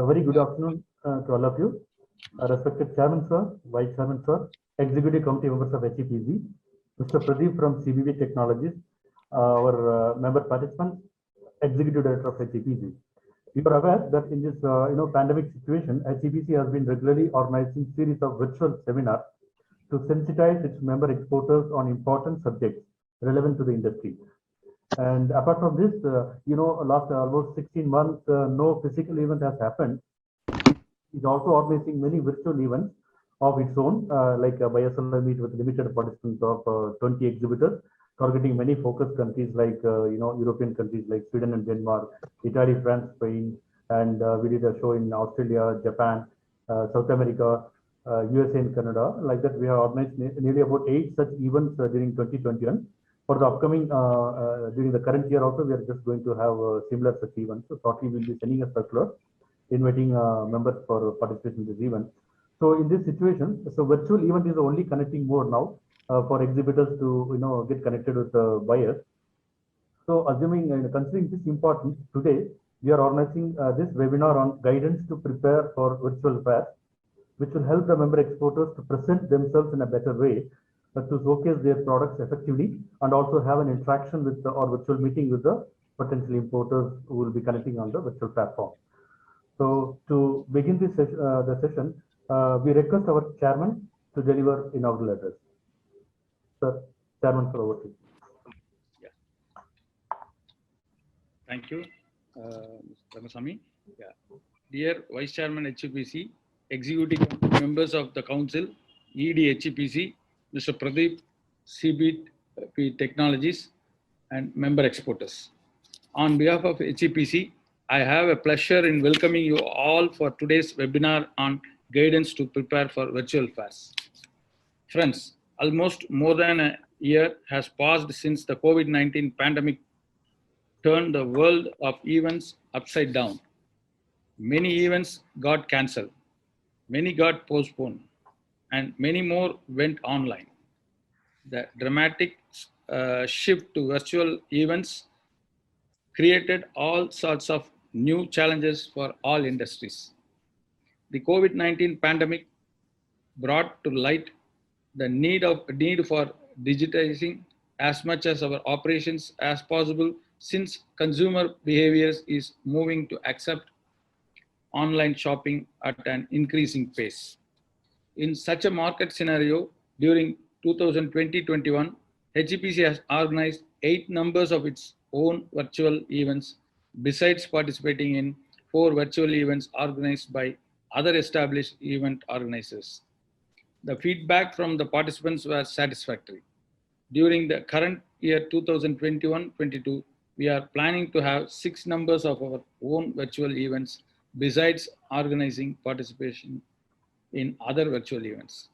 Very good afternoon to all of you. Respected Chairman Sir, Vice Chairman Sir, Executive Committee members of HEPZ, Mr. Pradeep from CBB Technologies, our member participants, Executive Director of HEPZ. You are aware that in this pandemic situation, HEPC has been regularly organizing series of virtual seminars to sensitize its member exporters on important subjects relevant to the industry. And apart from this, last almost 16 months, no physical event has happened. It's also organizing many virtual events of its own, like a bilateral meet with limited participants of 20 exhibitors, targeting many focus countries like European countries like Sweden and Denmark, Italy, France, Spain, and we did a show in Australia, Japan, South America, USA, and Canada. Like that, we have organized nearly about 8 such events during 2021. For the upcoming, during the current year also, we are just going to have similar such events. So shortly, we'll be sending a circular inviting members for participation in this event. So in this situation, so virtual event is the only connecting mode now for exhibitors to get connected with the buyers. So assuming and considering this importance, today we are organizing this webinar on guidance to prepare for virtual fairs, which will help the member exporters to present themselves in a better way, to showcase their products effectively, and also have an interaction with or virtual meeting with the potential importers who will be connecting on the virtual platform. So to begin this the session, we request our chairman to deliver inaugural address. Sir, Chairman, for over to you. Yeah. Thank you, Mr. Ramasamy. Yeah. Dear Vice Chairman HEPC, Executive members of the Council, ED HEPC, Mr. Pradeep, CBP Technologies, and member exporters. On behalf of HEPC, I have a pleasure in welcoming you all for today's webinar on guidance to prepare for virtual fairs. Friends, almost more than a year has passed since the COVID-19 pandemic turned the world of events upside down. Many events got cancelled, many got postponed, and many more went online. The dramatic shift to virtual events created all sorts of new challenges for all industries. The COVID-19 pandemic brought to light the need for digitizing as much as our operations as possible, since consumer behaviors is moving to accept online shopping at an increasing pace. In such a market scenario, during 2020-21, HEPC has organized 8 numbers of its own virtual events, besides participating in 4 virtual events organized by other established event organizers. The feedback from the participants was satisfactory. During the current year 2021-22, we are planning to have 6 numbers of our own virtual events, besides organizing participation in other virtual events.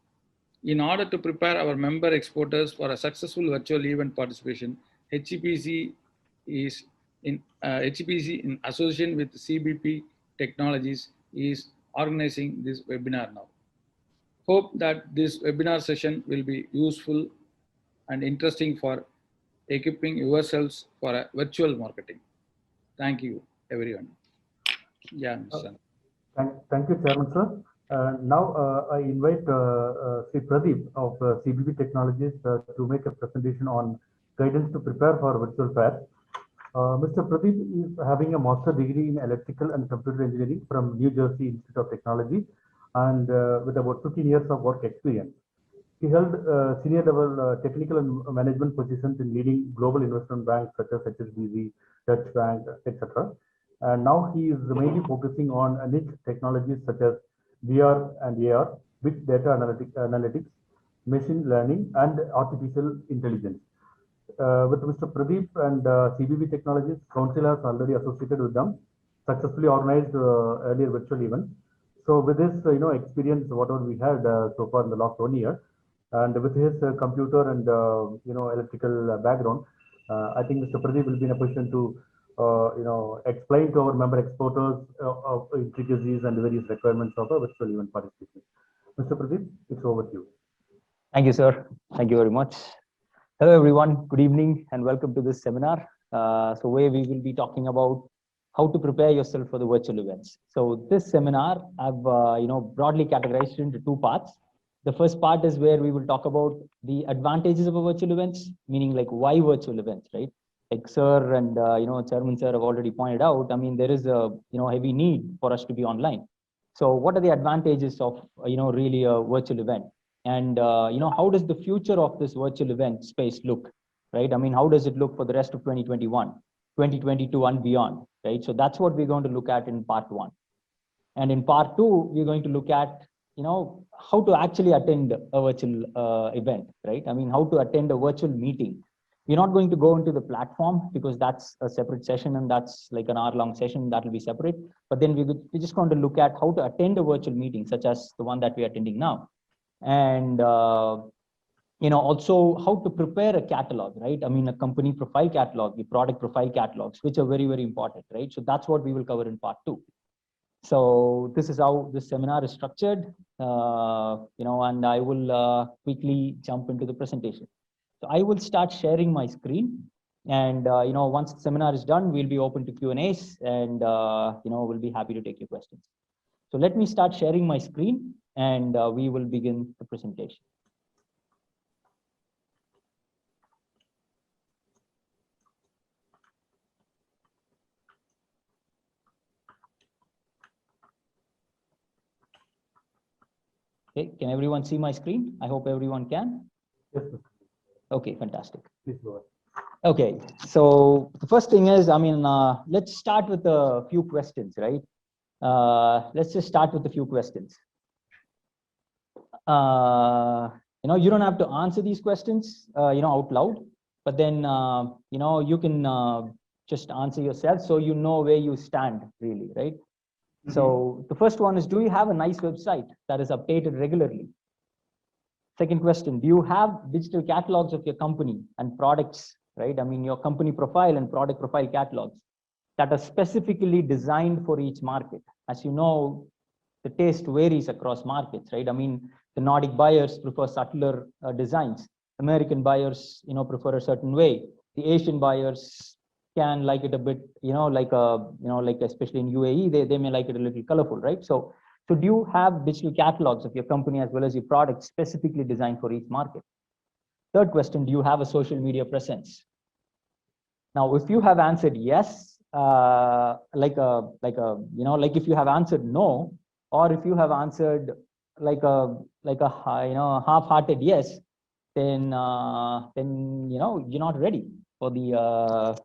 In order to prepare our member exporters for a successful virtual event participation, HEPC in association with CBP Technologies is organizing this webinar now. Hope that this webinar session will be useful and interesting for equipping yourselves for a virtual marketing. Thank you, everyone. Yeah, Mr. Thank you, Chairman, sir. Now I invite Sri Pradeep of CBP Technologies to make a presentation on guidance to prepare for virtual fair. Mr. Pradeep is having a master degree in electrical and computer engineering from New Jersey Institute of Technology, and with about 15 years of work experience. He held senior level technical and management positions in leading global investment banks such as HSBC, Dutch Bank, etc. And now he is mainly focusing on niche technologies such as VR and AR, big data analytics, machine learning, and artificial intelligence. With Mr. Pradeep and CBB Technologies, Council has already associated with them, successfully organized earlier virtual events. So with this, experience, whatever we had so far in the last 1 year, and with his computer and electrical background, I think Mr. Pradeep will be in a position to explain to our member exporters of intricacies and various requirements of a virtual event participation. Mr. Pradeep, it's over to you. Thank you, sir. Thank you very much. Hello, everyone. Good evening and welcome to this seminar. So where we will be talking about how to prepare yourself for the virtual events. So this seminar, I've broadly categorized into two parts. The first part is where we will talk about the advantages of a virtual events, meaning like why virtual events, right? Like Sir and Chairman Sir have already pointed out. I mean, there is a heavy need for us to be online. So what are the advantages of really a virtual event? And how does the future of this virtual event space look, right? I mean, how does it look for the rest of 2021, 2022 and beyond, right? So that's what we're going to look at in part one. And in part two, we're going to look at how to actually attend a virtual event, right? I mean, how to attend a virtual meeting. We're not going to go into the platform because that's a separate session and that's like an hour-long session that will be separate. But then we're just going to look at how to attend a virtual meeting, such as the one that we're attending now. And also how to prepare a catalog, right? I mean, a company profile catalog, the product profile catalogs, which are very, very important, right? So that's what we will cover in part two. So this is how this seminar is structured, and I will quickly jump into the presentation. So I will start sharing my screen, and once the seminar is done, we'll be open to Q&As, and we'll be happy to take your questions. So let me start sharing my screen, and we will begin the presentation. Okay, can everyone see my screen? I hope everyone can. Yes, sir. Okay, fantastic. Please go ahead. Okay, so the first thing is, I mean, let's start with a few questions, right? Let's just start with a few questions. You don't have to answer these questions, out loud, but then, you can just answer yourself so you know where you stand really, right? Mm-hmm. So the first one is, do you have a nice website that is updated regularly? Second question, do you have digital catalogs of your company and products, right? I mean, your company profile and product profile catalogs that are specifically designed for each market. As you know, the taste varies across markets, right? I mean, the Nordic buyers prefer subtler designs. American buyers, prefer a certain way. The Asian buyers can like it a bit, like especially in UAE, they may like it a little colorful, right? So do you have digital catalogs of your company as well as your products specifically designed for each market? Third question, do you have a social media presence? Now, if you have answered yes, like if you have answered no, or if you have answered like a half-hearted yes, then you're not ready for the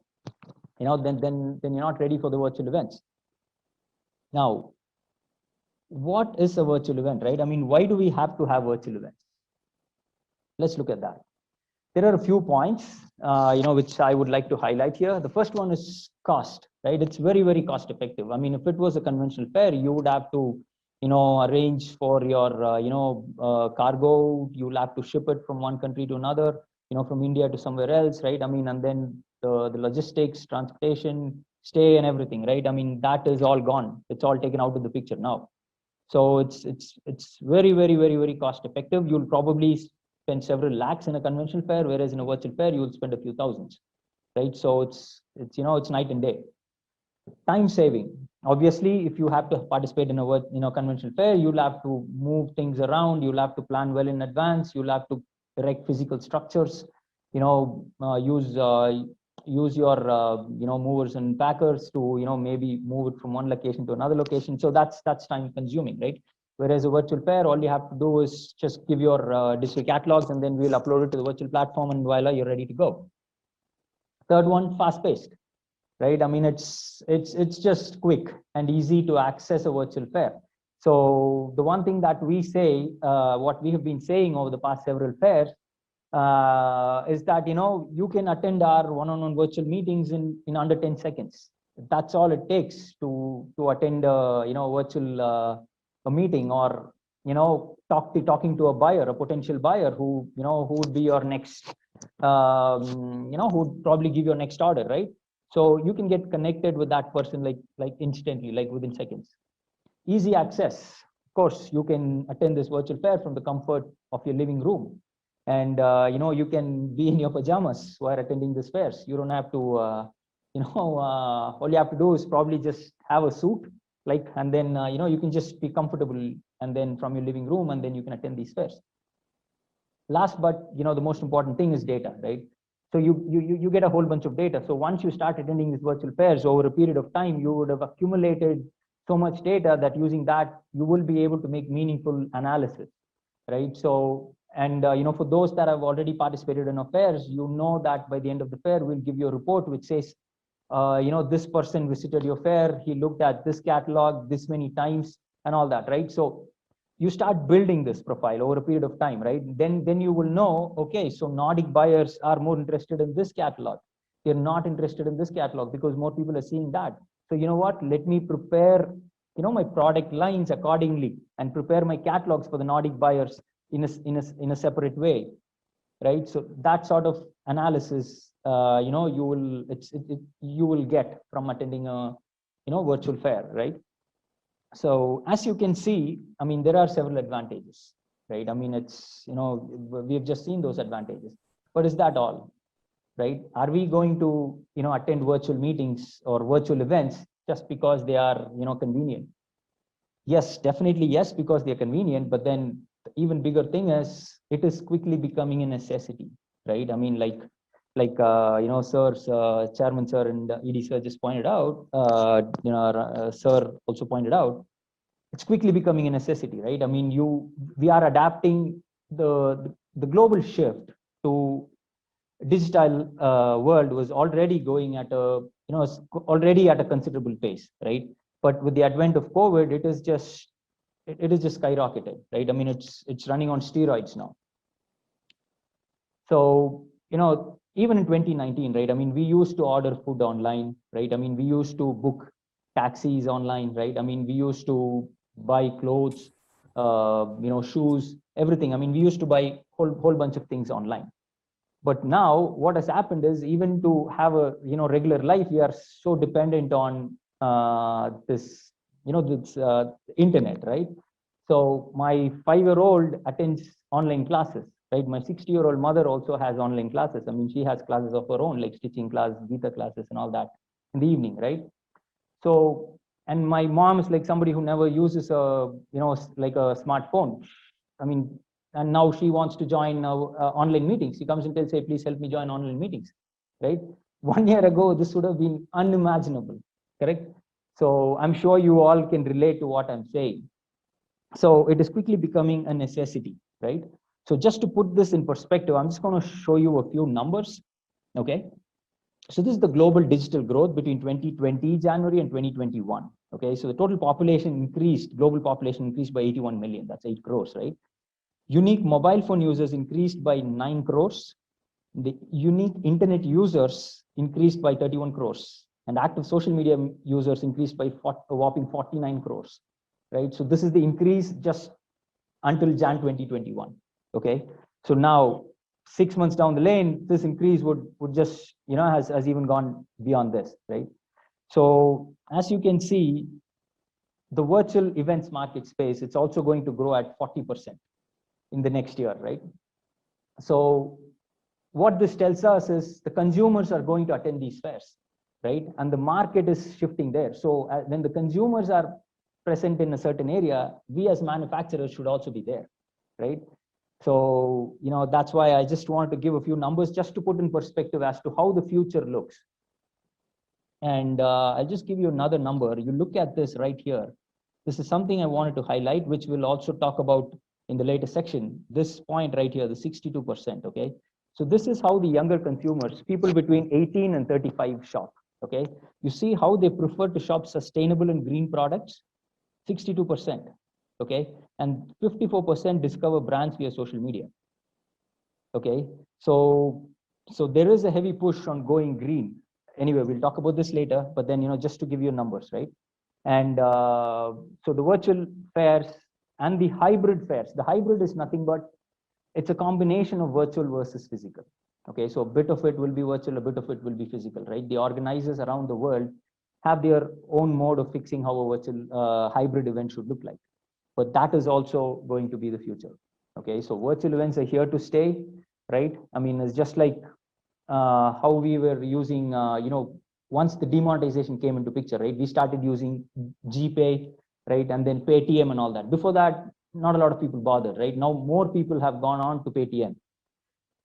then you're not ready for the virtual events. Now, what is a virtual event, right? I mean, why do we have to have virtual events? Let's look at that. There are a few points, which I would like to highlight here. The first one is cost, right? It's very, very cost effective. I mean, if it was a conventional fair, you would have to, arrange for your, cargo. You'll have to ship it from one country to another, from India to somewhere else, right? I mean, and then the logistics, transportation, stay and everything, right? I mean, that is all gone. It's all taken out of the picture now. So it's very, very, very, very cost effective. You'll probably spend several lakhs in a conventional fair, whereas in a virtual fair, you'll spend a few thousands, right? So it's night and day. Time saving. Obviously, if you have to participate in a conventional fair, you'll have to move things around. You'll have to plan well in advance. You'll have to erect physical structures. Use your movers and packers to maybe move it from one location to another location. So that's time consuming, right? Whereas a virtual fair, all you have to do is just give your digital catalogs, and then we'll upload it to the virtual platform, and voila, you're ready to go. Third one, fast-paced, right? I mean, it's just quick and easy to access a virtual fair. So the one thing that we say, what we have been saying over the past several fairs, is that you can attend our one-on-one virtual meetings in under 10 seconds. That's all it takes to attend a virtual a meeting, or talking to a buyer, a potential buyer who would be your next who would probably give your next order, right? So you can get connected with that person like instantly, like within seconds. Easy access. Of course, you can attend this virtual fair from the comfort of your living room, and you can be in your pajamas while attending this fairs. You don't have to all you have to do is probably just have a suit, like, and then, you can just be comfortable and then from your living room, and then you can attend these fairs. Last, but, the most important thing is data, right? So you get a whole bunch of data. So once you start attending these virtual fairs over a period of time, you would have accumulated so much data that using that, you will be able to make meaningful analysis, right? So, and, for those that have already participated in fairs, that by the end of the fair, we'll give you a report which says, this person visited your fair, he looked at this catalog this many times and all that, right? So you start building this profile over a period of time, right? Then you will know, okay, so Nordic buyers are more interested in this catalog. They're not interested in this catalog because more people are seeing that. So you know what? Let me prepare, my product lines accordingly and prepare my catalogs for the Nordic buyers in a separate way, right? So that sort of analysis, you will get from attending a, virtual fair, right? So as you can see, I mean, there are several advantages, right? I mean, it's, we've just seen those advantages, but is that all, right? Are we going to, attend virtual meetings or virtual events just because they are, convenient? Yes, definitely yes, because they're convenient, but then the even bigger thing is it is quickly becoming a necessity, right? I mean, Chairman sir and ED sir just pointed out, sir also pointed out, it's quickly becoming a necessity, right? I mean, we are adapting the global shift to digital world was already going at a, already at a considerable pace, right? But with the advent of COVID, it is just skyrocketed, right? I mean, it's running on steroids now. So, even in 2019, right? I mean, we used to order food online, right? I mean, we used to book taxis online, right? I mean, we used to buy clothes, shoes, everything. I mean, we used to buy whole bunch of things online. But now what has happened is, even to have a, regular life, we are so dependent on this, this internet, right? So my 5-year-old attends online classes, right? My 60-year-old mother also has online classes. I mean, she has classes of her own, like stitching class, Gita classes and all that in the evening, right? So, and my mom is like somebody who never uses a, like a smartphone. I mean, and now she wants to join online meetings. She comes and tells, hey, please help me join online meetings, right? 1 year ago, this would have been unimaginable, correct? So I'm sure you all can relate to what I'm saying. So it is quickly becoming a necessity, right? So just to put this in perspective, I'm just going to show you a few numbers, okay? So this is the global digital growth between 2020 January and 2021, okay? So the total population increased, global population increased by 81 million, that's 8 crores, right? Unique mobile phone users increased by 9 crores. The unique internet users increased by 31 crores. And active social media users increased by a whopping 49 crores, right? So this is the increase just until Jan 2021, okay? So now, 6 months down the lane, this increase would just, has even gone beyond this, right? So as you can see, the virtual events market space, it's also going to grow at 40% in the next year, right? So what this tells us is the consumers are going to attend these fairs, right? And the market is shifting there. So when the consumers are present in a certain area, we as manufacturers should also be there, right? So, that's why I just wanted to give a few numbers just to put in perspective as to how the future looks. And I'll just give you another number. You look at this right here. This is something I wanted to highlight, which we'll also talk about in the later section. This point right here, the 62%, okay? So this is how the younger consumers, people between 18 and 35 shop, okay? You see how they prefer to shop sustainable and green products? 62%, okay? And 54% discover brands via social media, okay? So there is a heavy push on going green. Anyway, we'll talk about this later, but then, just to give you numbers, right? And so the virtual fairs and the hybrid fairs, the hybrid is nothing but it's a combination of virtual versus physical. Okay, so a bit of it will be virtual, a bit of it will be physical, right? The organizers around the world have their own mode of fixing how a virtual hybrid event should look like. But that is also going to be the future. Okay, so virtual events are here to stay, right? I mean, it's just like how we were using, once the demonetization came into picture, right, we started using GPay, right, and then Paytm and all that. Before that, not a lot of people bothered, right? Now more people have gone on to Paytm.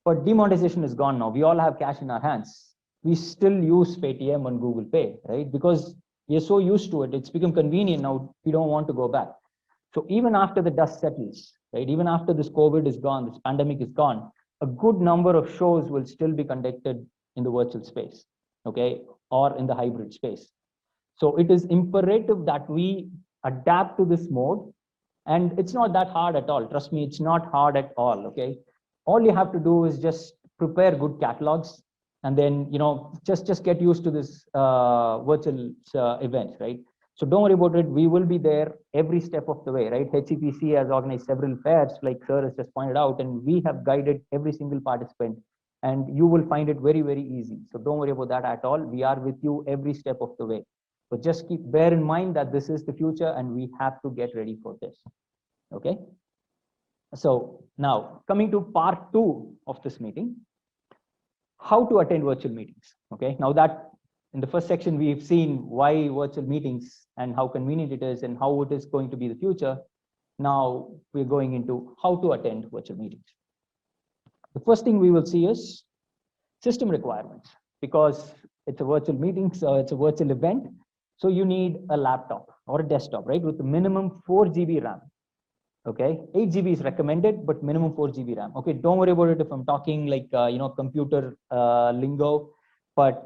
But demonetization is gone now. We all have cash in our hands. We still use Paytm and Google Pay, right? Because we're so used to it. It's become convenient now. We don't want to go back. So even after the dust settles, right? Even after this COVID is gone, this pandemic is gone, a good number of shows will still be conducted in the virtual space, okay, or in the hybrid space. So it is imperative that we adapt to this mode, and it's not that hard at all. Trust me, it's not hard at all, okay? All you have to do is just prepare good catalogs, and then, you know, just get used to this virtual events, right? So don't worry about it. We will be there every step of the way, right? HCPC has organized several fairs, like Sir has just pointed out, and we have guided every single participant, and you will find it very, very easy. So don't worry about that at all. We are with you every step of the way. But just bear in mind that this is the future, and we have to get ready for this, okay? So now coming to part 2 of this meeting, how to attend virtual meetings, okay? Now that in the first section, we've seen why virtual meetings and how convenient it is and how it is going to be the future. Now we're going into how to attend virtual meetings. The first thing we will see is system requirements, because it's a virtual meeting, so it's a virtual event. So you need a laptop or a desktop, right? With a minimum 4 GB RAM. Okay, 8 GB is recommended, but minimum 4 GB RAM. Okay, don't worry about it if I'm talking like, you know, computer lingo, but,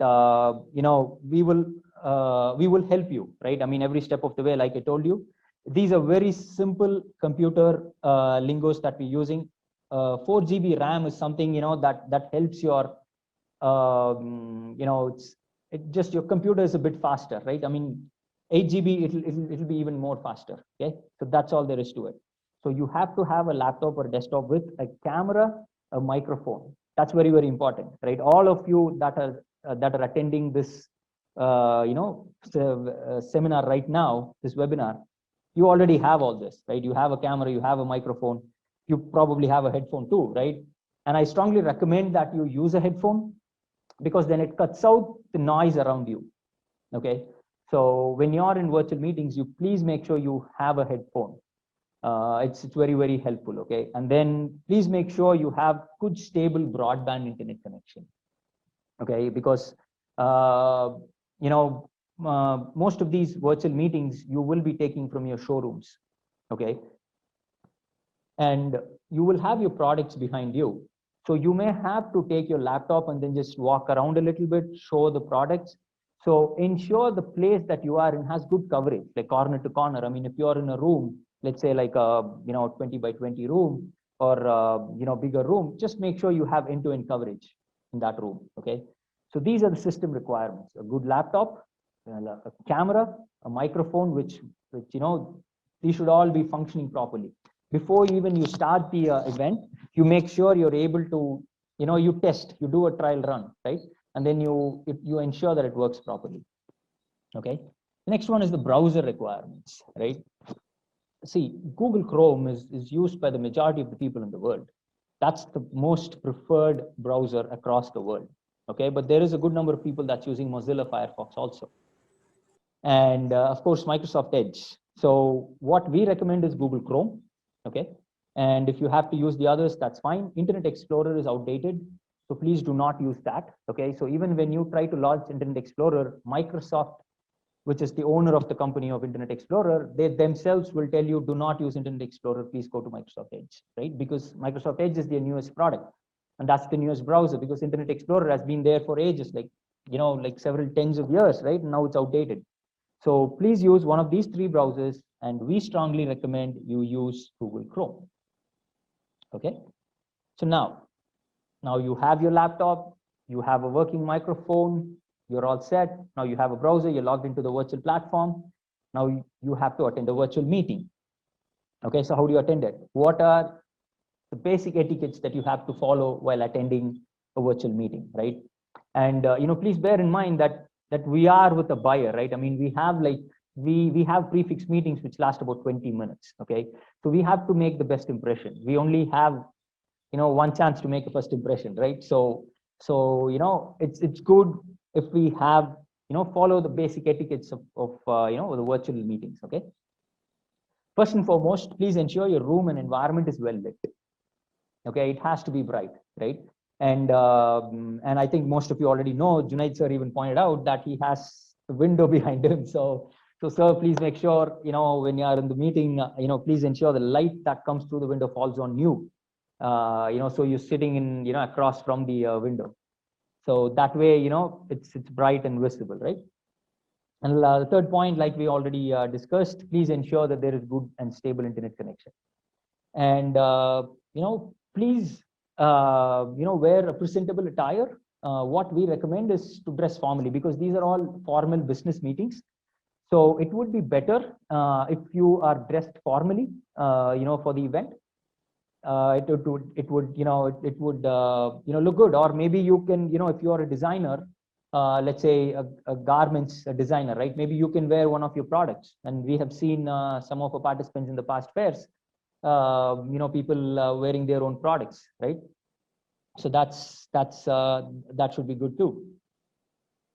you know, we will help you, right? I mean, every step of the way, like I told you, these are very simple computer lingos that we're using. 4 GB RAM is something, you know, that helps your, you know, it just your computer is a bit faster, right? I mean, 8 GB, it'll be even more faster. Okay, so that's all there is to it. So you have to have a laptop or a desktop with a camera, a microphone. That's very, very important, right? All of you that are attending this, you know, seminar right now, this webinar, you already have all this, right? You have a camera, you have a microphone, you probably have a headphone too, right? And I strongly recommend that you use a headphone, because then it cuts out the noise around you, okay? So when you're in virtual meetings, you please make sure you have a headphone. It's very, very helpful, okay? And then please make sure you have good, stable broadband internet connection, okay? Because, you know, most of these virtual meetings, you will be taking from your showrooms, okay? And you will have your products behind you. So you may have to take your laptop and then just walk around a little bit, show the products. So ensure the place that you are in has good coverage, like corner to corner. I mean, if you're in a room, let's say like a, you know, 20 by 20 room, or you know, bigger room, just make sure you have end-to-end coverage in that room, okay? So these are the system requirements: a good laptop, a camera, a microphone, which you know, these should all be functioning properly. Before even you start the event, you make sure you're able to, you know, you test, you do a trial run, right? And then you ensure that it works properly, okay? The next one is the browser requirements, right? See, Google Chrome is used by the majority of the people in the world. That's the most preferred browser across the world, okay? But there is a good number of people that's using Mozilla Firefox also. And of course, Microsoft Edge. So what we recommend is Google Chrome, okay? And if you have to use the others, that's fine. Internet Explorer is outdated, so please do not use that, okay? So even when you try to launch Internet Explorer, Microsoft, which is the owner of the company of Internet Explorer, they themselves will tell you, do not use Internet Explorer, please go to Microsoft Edge, right? Because Microsoft Edge is their newest product, and that's the newest browser, because Internet Explorer has been there for ages, like, you know, like several tens of years, right? Now it's outdated. So please use one of these 3 browsers, and we strongly recommend you use Google Chrome, okay? So now you have your laptop, you have a working microphone, you're all set. Now you have a browser, you're logged into the virtual platform. Now you have to attend a virtual meeting. Okay, so how do you attend it? What are the basic etiquettes that you have to follow while attending a virtual meeting, right? And you know, please bear in mind that we are with a buyer, right? I mean, we have like we have prefix meetings which last about 20 minutes. Okay, so we have to make the best impression. We only have, you know, one chance to make a first impression, right? So you know, it's good if we have follow the basic etiquettes of the virtual meetings. Okay. First and foremost, please ensure your room and environment is well lit. Okay, it has to be bright, right? And I think most of you already know, Junaid sir even pointed out that he has the window behind him. So sir, please make sure, when you are in the meeting, please ensure the light that comes through the window falls on you. So you're sitting in, across from the window. So that way, it's bright and visible, right? And the third point, like we already discussed, please ensure that there is good and stable internet connection. And, please, wear a presentable attire. What we recommend is to dress formally, because these are all formal business meetings. So it would be better if you are dressed formally, for the event. It would look good. Or maybe you can, if you are a designer, let's say a garments designer, right? Maybe you can wear one of your products. And we have seen some of our participants in the past fairs, people wearing their own products, right? So that should be good too.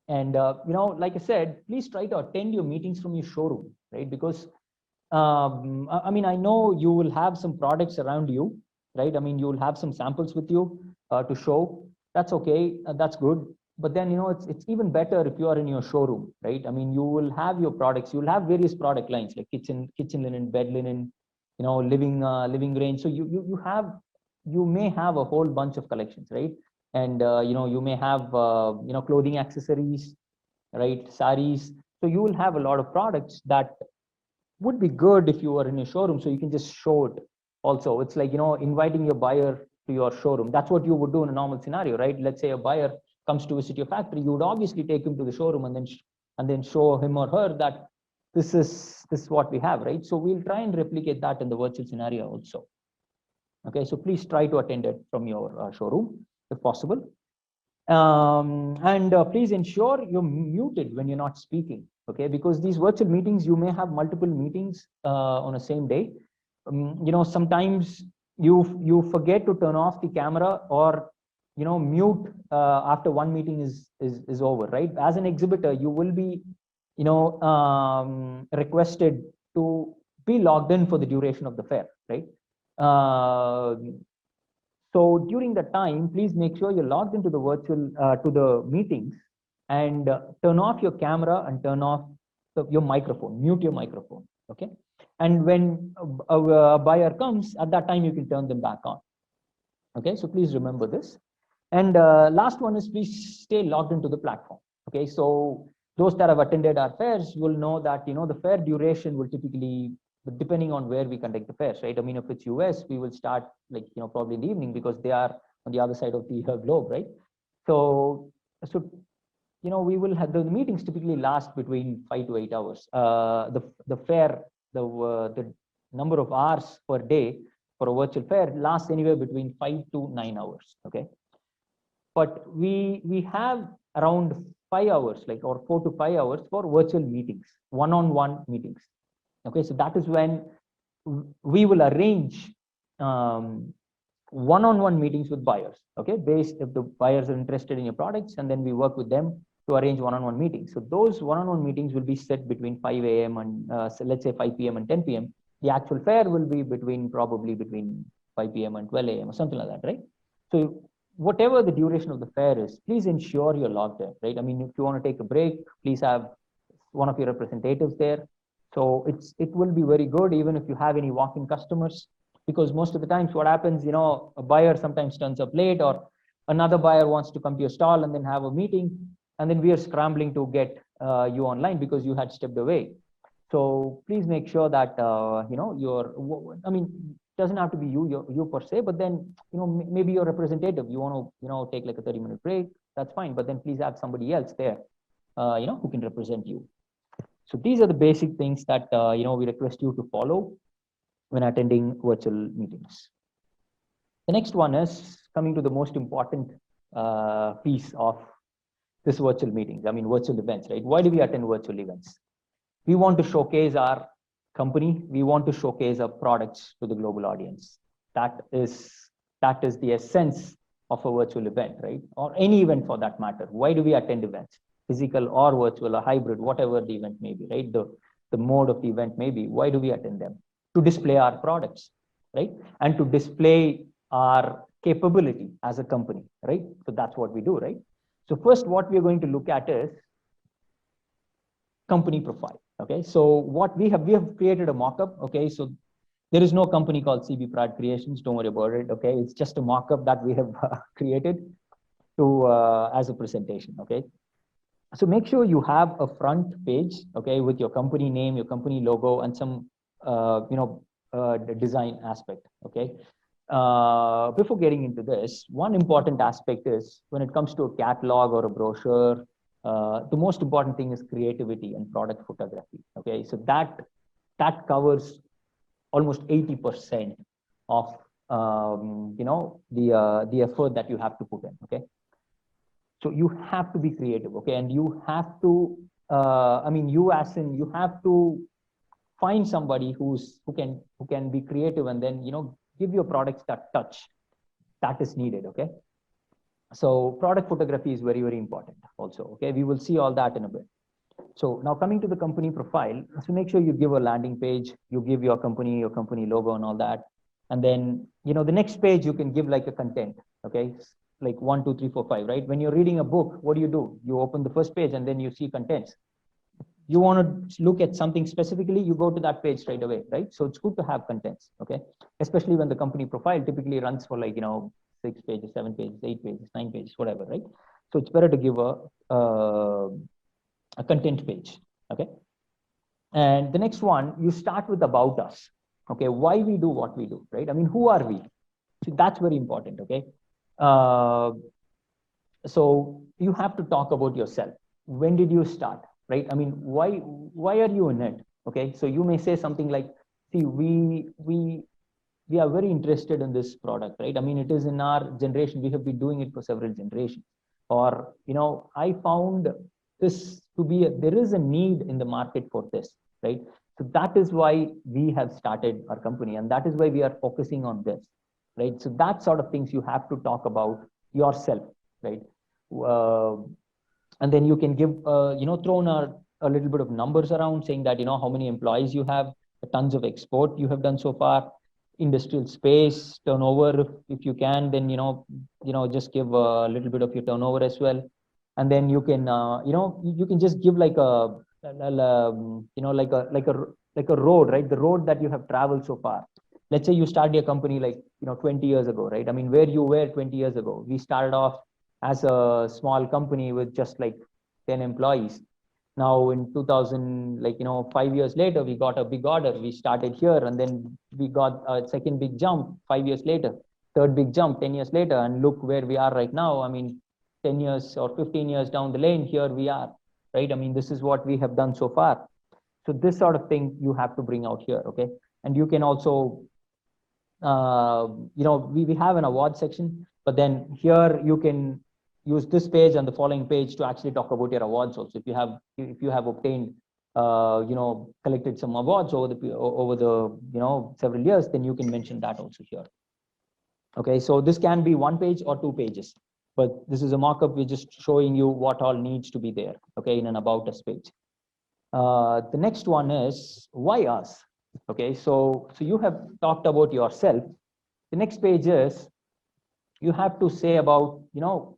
And like I said, please try to attend your meetings from your showroom, right? Because I know you will have some products around you, right? You will have some samples with you to show. That's okay. That's good. But then, it's even better if you are in your showroom, right? You will have your products. You will have various product lines like kitchen linen, bed linen, living range. So you may have a whole bunch of collections, right? And you may have clothing accessories, right? Saris. So you will have a lot of products that would be good if you are in your showroom, so you can just show it. Also, it's like inviting your buyer to your showroom. That's what you would do in a normal scenario, right? Let's say a buyer comes to visit your factory, you would obviously take him to the showroom and then show him or her that this is what we have, right? So we'll try and replicate that in the virtual scenario also. Okay, so please try to attend it from your showroom if possible. And please ensure you're muted when you're not speaking, okay? Because these virtual meetings, you may have multiple meetings on the same day. Sometimes you forget to turn off the camera or mute after one meeting is over, right? As an exhibitor, you will be requested to be logged in for the duration of the fair, right? So during the time, please make sure you're logged into the virtual to the meetings, and turn off your camera and turn off your microphone, mute your microphone, okay? And when a buyer comes, at that time you can turn them back on, okay? So please remember this. And last one is, please stay logged into the platform, okay? So those that have attended our fairs will know that the fair duration will typically, depending on where we conduct the fairs, right? If it's US, we will start like probably in the evening, because they are on the other side of the globe, right? So we will have the meetings typically last between 5 to 8 hours. The fair, the number of hours per day for a virtual fair lasts anywhere between 5 to 9 hours, okay? But we have around 5 hours, or 4 to 5 hours for virtual meetings, one-on-one meetings. Okay, so that is when we will arrange one-on-one meetings with buyers. Okay, based if the buyers are interested in your products, and then we work with them to arrange one-on-one meetings. So those one-on-one meetings will be set between 5 a.m. and so let's say 5 p.m. and 10 p.m. The actual fair will be probably between 5 p.m. and 12 a.m. or something like that, right? So whatever the duration of the fair is, please ensure you're logged in, right? If you want to take a break, please have one of your representatives there. So it will be very good, even if you have any walk-in customers, because most of the times what happens, a buyer sometimes turns up late, or another buyer wants to come to your stall and then have a meeting, and then we are scrambling to get you online because you had stepped away. So please make sure that it doesn't have to be you per se, but then maybe your representative, you want to take like a 30-minute break, that's fine, but then please have somebody else there who can represent you. So these are the basic things that we request you to follow when attending virtual meetings. The next one is coming to the most important piece of this virtual meetings. Virtual events, right? Why do we attend virtual events? We want to showcase our company. We want to showcase our products to the global audience. That is the essence of a virtual event, right? Or any event for that matter. Why do we attend events? physical or virtual or hybrid, whatever the event may be, right? The mode of the event may be. Why do we attend them? To display our products, right? And to display our capability as a company, right? So that's what we do, right? So first, what we're going to look at is company profile. Okay, so what we have created a mock-up. Okay, so there is no company called CB Prad Creations. Don't worry about it. Okay, it's just a mock-up that we have created to as a presentation. Okay, so make sure you have a front page. Okay, with your company name, your company logo, and some the design aspect. Okay. Before getting into this, one important aspect is when it comes to a catalog or a brochure, the most important thing is creativity and product photography. Okay, so that covers almost 80% of the effort that you have to put in. Okay, so you have to be creative. Okay, and you have to you have to find somebody who can be creative and then give your products that touch that is needed. Okay, so product photography is very, very important also. Okay, we will see all that in a bit. So now coming to the company profile, so make sure you give a landing page, you give your company logo and all that, and then the next page you can give like a content. Okay, like 1, 2, 3, 4, 5, right? When you're reading a book, what do? You open the first page and then you see contents. You want to look at something specifically, you go to that page straight away, right? So it's good to have contents. Okay, especially when the company profile typically runs for like 6 pages, 7 pages, 8 pages, 9 pages, whatever, right? So it's better to give a content page. Okay, and the next one, you start with about us. Okay, why we do what we do, right? I mean, who are we? So that's very important. Okay, so you have to talk about yourself. When did you start, right? I mean, why are you in it? Okay, so you may say something like, see, we are very interested in this product, right? I mean, it is in our generation. We have been doing it for several generations. Or, I found this to be, there is a need in the market for this, right? So that is why we have started our company, and that is why we are focusing on this, right? So that sort of things you have to talk about yourself, right? And then you can give, thrown a little bit of numbers around, saying that, how many employees you have, the tons of export you have done so far, industrial space, turnover, if you can, then, just give a little bit of your turnover as well. And then you can, you can just give like a, like a road, right? The road that you have traveled so far. Let's say you started your company like, 20 years ago, right? I mean, where you were 20 years ago. We started off as a small company with just like 10 employees. Now in 2000, 5 years later, we got a big order. We started here and then we got a second big jump 5 years later, third big jump 10 years later, and look where we are right now. I mean, 10 years or 15 years down the lane, here we are, right? I mean, this is what we have done so far. So this sort of thing you have to bring out here, okay? And you can also, we have an award section, but then here you can use this page and the following page to actually talk about your awards also. If you have obtained, collected some awards over the several years, then you can mention that also here. Okay, so this can be 1 page or 2 pages, but this is a mock-up. We're just showing you what all needs to be there, okay, in an about us page. The next one is why us? Okay, so you have talked about yourself. The next page is you have to say about,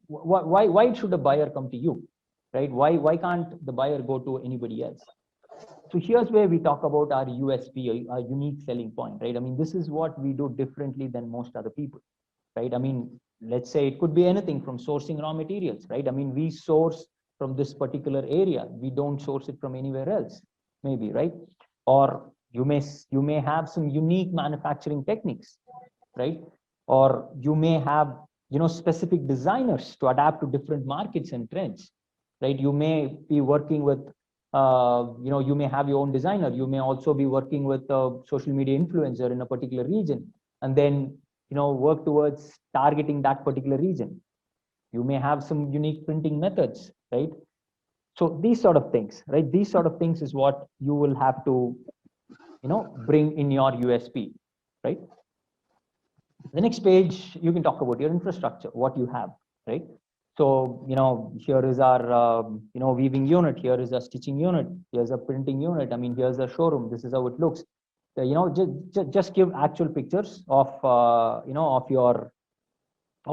why should a buyer come to you, right? Why can't the buyer go to anybody else? So here's where we talk about our USP, our unique selling point, right? I mean, this is what we do differently than most other people, right? I mean, let's say it could be anything from sourcing raw materials, right? I mean, we source from this particular area. We don't source it from anywhere else, maybe, right? Or you may have some unique manufacturing techniques, right? Or you may have, specific designers to adapt to different markets and trends, right? You may be working with, you may have your own designer. You may also be working with a social media influencer in a particular region, and then, work towards targeting that particular region. You may have some unique printing methods, right? So these sort of things, right? These sort of things is what you will have to, bring in your USP, right? The next page, you can talk about your infrastructure, what you have, right? So, here is our, weaving unit. Here is a stitching unit. Here's a printing unit. I mean, here's a showroom. This is how it looks. Just give actual pictures of, of your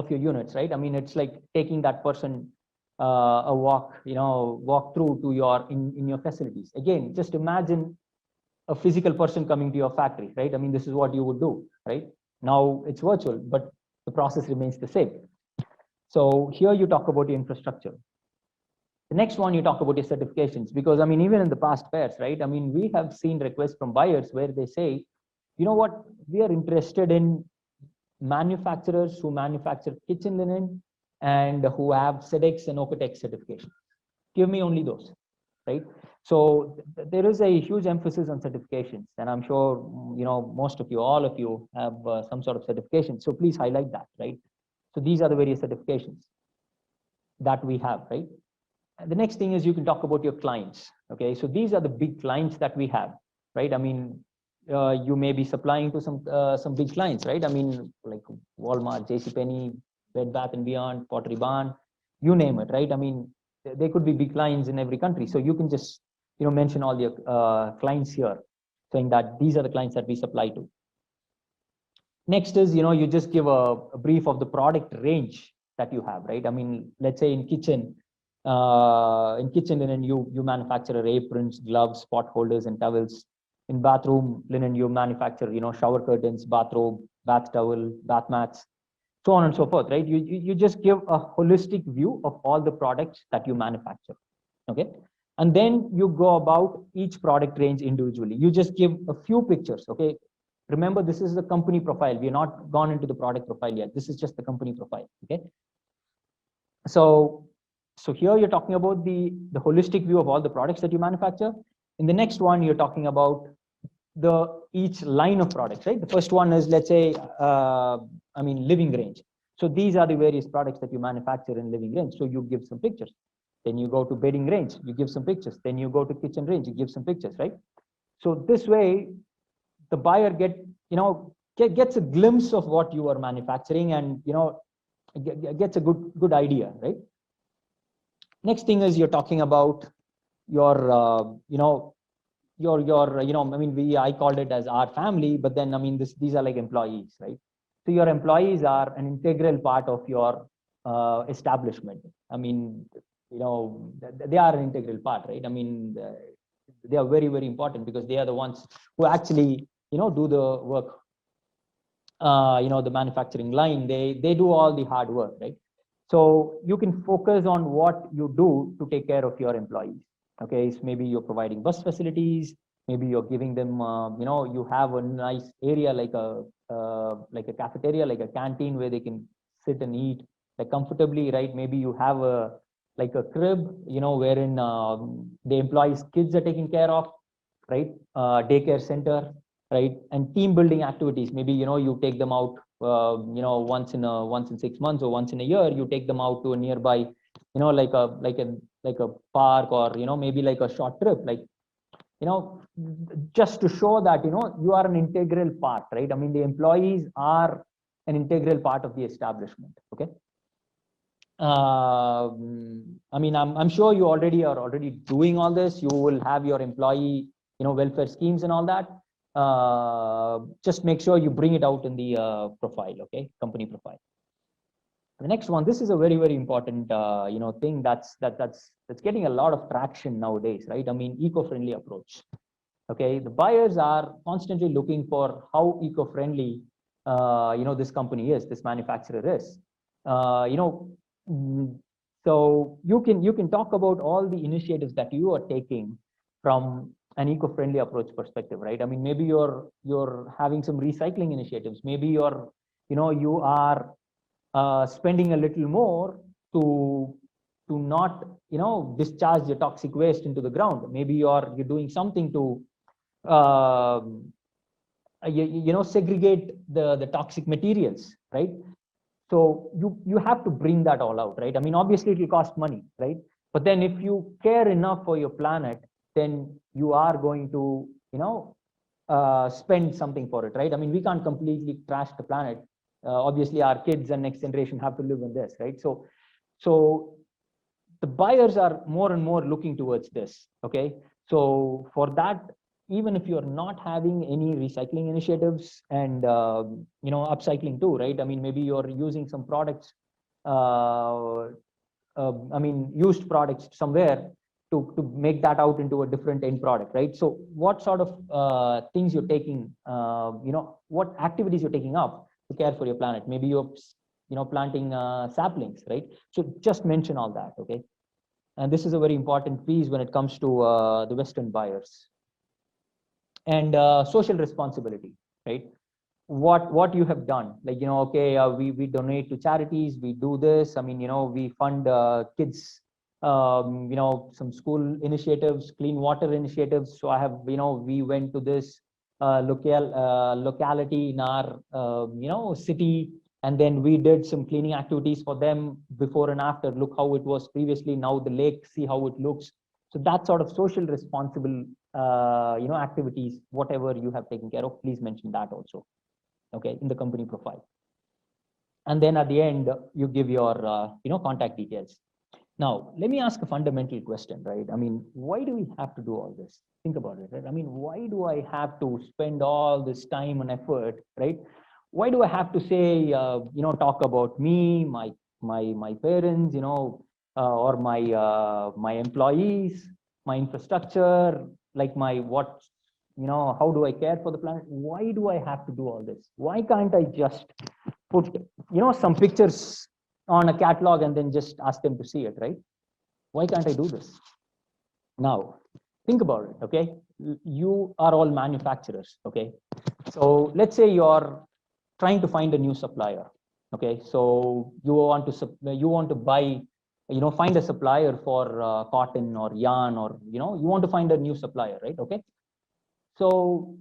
units, right? I mean, it's like taking that person a walk, walk through to your, in your facilities. Again, just imagine a physical person coming to your factory, right? I mean, this is what you would do, right? Now it's virtual, but the process remains the same. So here you talk about the infrastructure. The next one, you talk about your certifications, because I mean, even in the past fairs, right? I mean, we have seen requests from buyers where they say, you know what, we are interested in manufacturers who manufacture kitchen linen and who have SEDEX and OEKO-TEX certification. Give me only those, right? So there is a huge emphasis on certifications, and I'm sure most of you, all of you, have some sort of certification. So please highlight that, right? So these are the various certifications that we have, right? And the next thing is you can talk about your clients. Okay, so these are the big clients that we have, right? I mean, you may be supplying to some big clients, right? I mean, like Walmart, JCPenney, Bed Bath and Beyond, Pottery Barn, you name it, right? I mean, there could be big clients in every country. So you can just mention all your clients here, saying that these are the clients that we supply to. Next is, you just give a brief of the product range that you have, right? I mean, let's say in kitchen linen, you manufacture aprons, gloves, pot holders, and towels. In bathroom linen, you manufacture, shower curtains, bathrobe, bath towel, bath mats, so on and so forth, right? You just give a holistic view of all the products that you manufacture, okay? And then you go about each product range individually. You just give a few pictures, okay? Remember, this is the company profile. We are not gone into the product profile yet. This is just the company profile, okay? So here you're talking about the holistic view of all the products that you manufacture. In the next one, you're talking about each line of products, right? The first one is, let's say, living range. So these are the various products that you manufacture in living range. So you give some pictures. Then you go to bedding range, you give some pictures. Then you go to kitchen range, you give some pictures, right? So this way, the buyer gets a glimpse of what you are manufacturing, and gets a good idea, right? Next thing is you're talking about your I called it as our family, but then these are like employees, right? So your employees are an integral part of your establishment. I mean, they are an integral part, right? I mean, they are very, very important because they are the ones who actually do the work. The manufacturing line, they do all the hard work, right? So you can focus on what you do to take care of your employees. Okay, so maybe you're providing bus facilities, maybe you're giving them, you have a nice area like a cafeteria, like a canteen where they can sit and eat like comfortably, right? Maybe you have a crib, wherein the employees' kids are taken care of, right? Daycare center, right? And team building activities. Maybe you take them out, once in 6 months or once in a year. You take them out to a nearby, like a park, or maybe like a short trip, like just to show that you are an integral part, right? I mean, the employees are an integral part of the establishment. Okay. I mean, I'm sure you are already doing all this. You will have your employee welfare schemes and all that. Just make sure you bring it out in the profile, okay, company profile. The next one, this is a very, very important thing that's getting a lot of traction nowadays, right? I mean, eco-friendly approach. Okay, the buyers are constantly looking for how eco-friendly this company is, this manufacturer is. So you can talk about all the initiatives that you are taking from an eco-friendly approach perspective, right? I mean, maybe you're having some recycling initiatives. Maybe you are spending a little more to not discharge your toxic waste into the ground. Maybe you're doing something to segregate the toxic materials, right? So you have to bring that all out, right? I mean, obviously it will cost money, right? But then if you care enough for your planet, then you are going to spend something for it, right? I mean, we can't completely trash the planet. Obviously our kids and next generation have to live in this, right? So So the buyers are more and more looking towards this. Okay. So for that, even if you're not having any recycling initiatives and upcycling too, right? I mean, maybe you're using some products, used products somewhere to make that out into a different end product, right? So what sort of things you're taking, what activities you're taking up to care for your planet? Maybe you're planting saplings, right? So just mention all that. Okay. And this is a very important piece when it comes to the Western buyers. And social responsibility, right? What you have done, like, okay, we donate to charities, we do this. I mean, we fund kids, some school initiatives, clean water initiatives. So I have, we went to this locality in our, city, and then we did some cleaning activities for them before and after. Look how it was previously, now the lake, see how it looks. So that sort of social responsible, activities, whatever you have taken care of, please mention that also, okay, in the company profile. And then at the end, you give your, contact details. Now, let me ask a fundamental question, right? I mean, why do we have to do all this? Think about it, right? I mean, why do I have to spend all this time and effort, right? Why do I have to say, talk about me, my parents, or my employees, my infrastructure, like how do I care for the planet? Why do I have to do all this? Why can't I just put, some pictures on a catalog and then just ask them to see it, right? Why can't I do this? Now, think about it, okay? You are all manufacturers, okay? So let's say you're trying to find a new supplier, okay? So you want to buy, find a supplier for cotton or yarn, or, you want to find a new supplier, right? Okay. So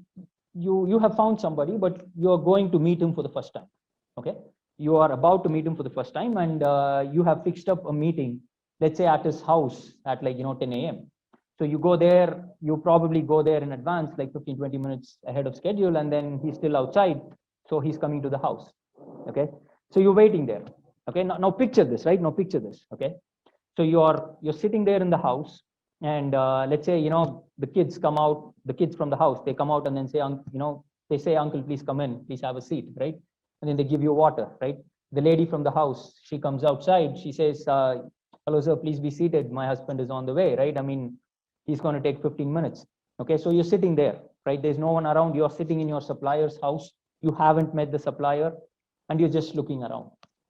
you have found somebody, but you're going to meet him for the first time, okay? You are about to meet him for the first time, and you have fixed up a meeting, let's say at his house at 10 a.m. So you go there, you probably go there in advance, like 15-20 minutes ahead of schedule, and then he's still outside, so he's coming to the house, okay? So you're waiting there, okay? Now picture this, right? Now picture this, okay? So you're sitting there in the house, and let's say, the kids come out, the kids from the house, they come out and then say, they say, uncle, please come in, please have a seat, right? And then they give you water, right? The lady from the house, she comes outside, she says, hello, sir, please be seated. My husband is on the way, right? I mean, he's going to take 15 minutes. Okay, so you're sitting there, right? There's no one around. You're sitting in your supplier's house. You haven't met the supplier, and you're just looking around.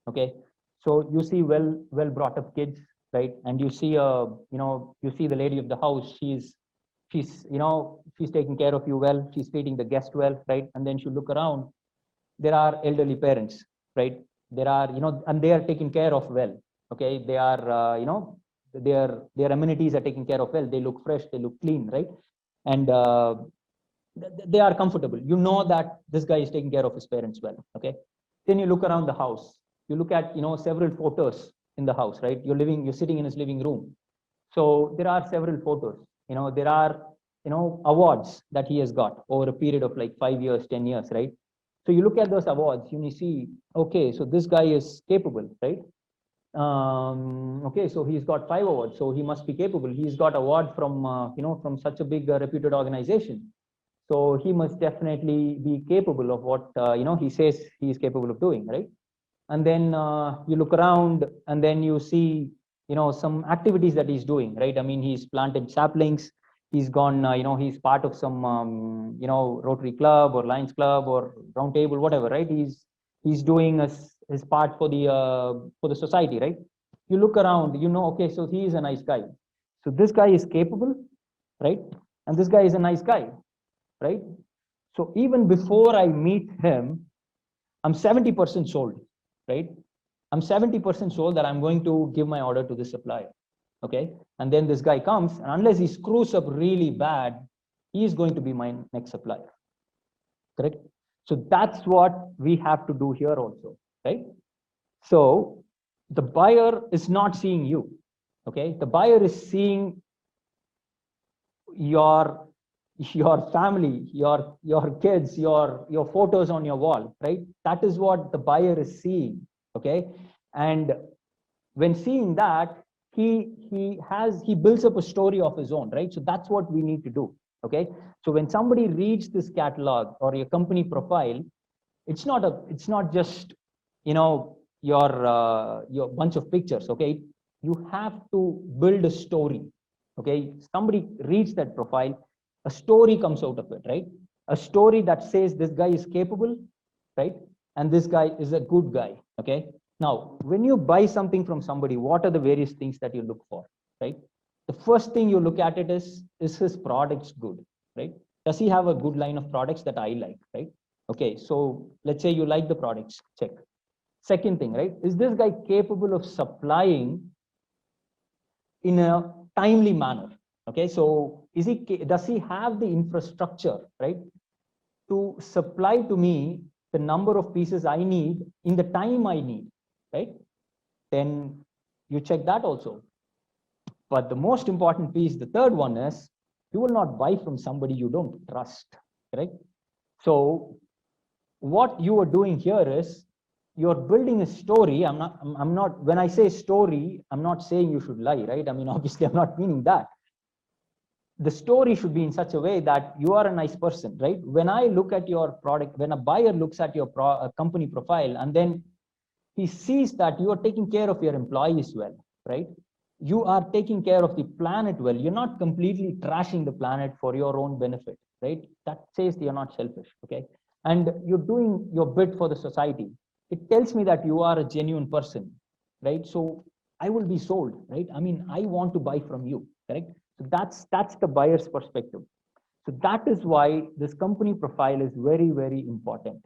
Okay, so you see well brought up kids, right? And you see you see the lady of the house. She's taking care of you well. She's feeding the guest well, right? And then you look around. There are elderly parents, right? There are, and they are taken care of well. Okay, they are, their amenities are taken care of well. They look fresh, they look clean, right? And they are comfortable. You know that this guy is taking care of his parents well. Okay, then you look around the house. You look at, several photos in the house, right? You're sitting in his living room. So there are several photos. There are, awards that he has got over a period of like 5 years, 10 years, right? So you look at those awards, you see, okay, so this guy is capable, right? Okay, so he's got 5 awards, so he must be capable. He's got award from, from such a big reputed organization. So he must definitely be capable of what, he says he is capable of doing, right? And then you look around, and then you see, some activities that he's doing, right? I mean, he's planted saplings. He's gone, he's part of some, Rotary Club or Lions Club or Round Table, whatever, right? He's doing his part for the society, right? You look around, okay, so he is a nice guy. So this guy is capable, right? And this guy is a nice guy, right? So even before I meet him, I'm 70% sold, right? I'm 70% sold that I'm going to give my order to the supplier. Okay, and then this guy comes, and unless he screws up really bad, he is going to be my next supplier. Correct? So that's what we have to do here also, right? So the buyer is not seeing you. Okay, the buyer is seeing your family, your kids, your photos on your wall, right? That is what the buyer is seeing. Okay, and when seeing that, he builds up a story of his own, right? So that's what we need to do. Okay. So when somebody reads this catalog or your company profile, it's not just, you know, your bunch of pictures. Okay. You have to build a story. Okay. Somebody reads that profile, a story comes out of it, right? A story that says this guy is capable, right? And this guy is a good guy. Okay. Now, when you buy something from somebody, what are the various things that you look for, right? The first thing you look at it is his products good, right? Does he have a good line of products that I like, right? Okay, so let's say you like the products, check. Second thing, right? Is this guy capable of supplying in a timely manner? Okay, so does he have the infrastructure, right, to supply to me the number of pieces I need in the time I need, right? Then you check that also. But the most important piece, the third one is, you will not buy from somebody you don't trust, right? So what you are doing here is you're building a story. I'm not, when I say story, I'm not saying you should lie, right? I mean, obviously I'm not meaning that. The story should be in such a way that you are a nice person, right? When I look at your product, when a buyer looks at your company profile, and then he sees that you are taking care of your employees well, right? You are taking care of the planet well. You're not completely trashing the planet for your own benefit, right? That says that you're not selfish, okay? And you're doing your bit for the society. It tells me that you are a genuine person, right? So I will be sold, right? I mean, I want to buy from you, correct? So that's the buyer's perspective. So that is why this company profile is very, very important.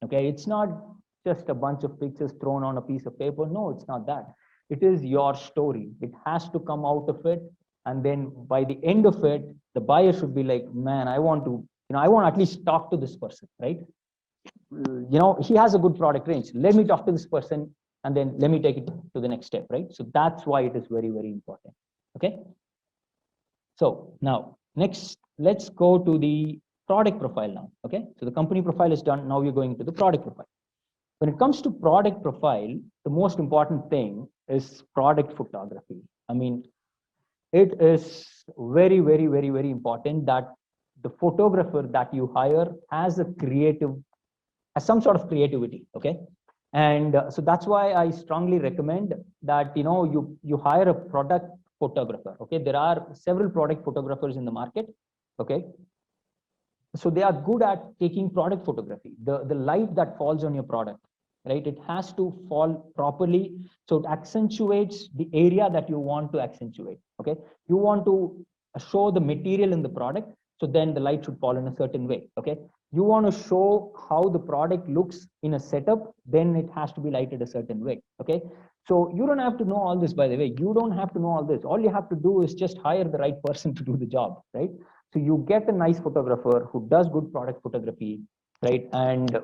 Okay, it's not just a bunch of pictures thrown on a piece of paper. No, it's not that. It is your story. It has to come out of it. And then by the end of it, the buyer should be like, man, I want to, you know, I want to at least talk to this person, right? You know, he has a good product range. Let me talk to this person and then let me take it to the next step, right? So that's why it is very, very important. Okay. So now next, let's go to the product profile now. Okay. So the company profile is done. Now we're going to the product profile. When it comes to product profile, the most important thing is product photography. I mean, it is very, very, very, very important that the photographer that you hire has some sort of creativity. Okay. And so that's why I strongly recommend that, you know, you hire a product photographer. Okay. There are several product photographers in the market. Okay. So they are good at taking product photography, the light that falls on your product, right? It has to fall properly. So it accentuates the area that you want to accentuate. Okay. You want to show the material in the product. So then the light should fall in a certain way. Okay. You want to show how the product looks in a setup, then it has to be lighted a certain way. Okay. So you don't have to know all this, by the way. You don't have to know all this. All you have to do is just hire the right person to do the job, right? So you get a nice photographer who does good product photography, right? And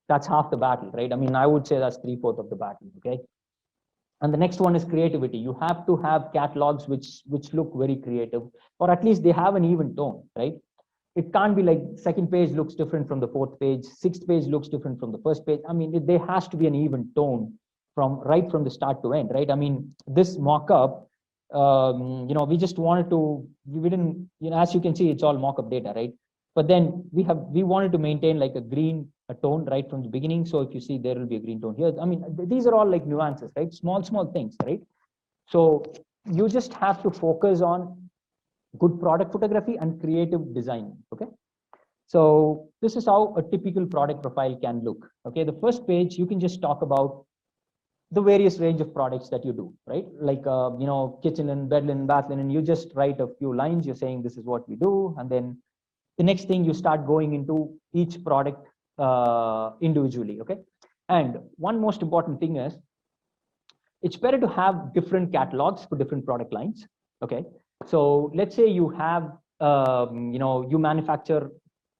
that's half the battle, right? I mean, I would say that's 3/4 of the battle, okay? And the next one is creativity. You have to have catalogs which look very creative, or at least they have an even tone, right? It can't be like second page looks different from the fourth page, sixth page looks different from the first page. I mean, there has to be an even tone right from the start to end, right? I mean, this mock-up, you know, we just wanted to, we didn't, you know, as you can see, it's all mock-up data, right? But then we wanted to maintain like a tone right from the beginning. So if you see, there will be a green tone here. I mean, these are all like nuances, right? Small things, right? So you just have to focus on good product photography and creative design. Okay. So this is how a typical product profile can look. Okay. The first page, you can just talk about the various range of products that you do, right? Like, you know, kitchen linen, bed linen, bath linen, you just write a few lines. You're saying this is what we do. And then the next thing, you start going into each product individually. Okay. And one most important thing is, it's better to have different catalogs for different product lines. Okay. So let's say you have, you know, you manufacture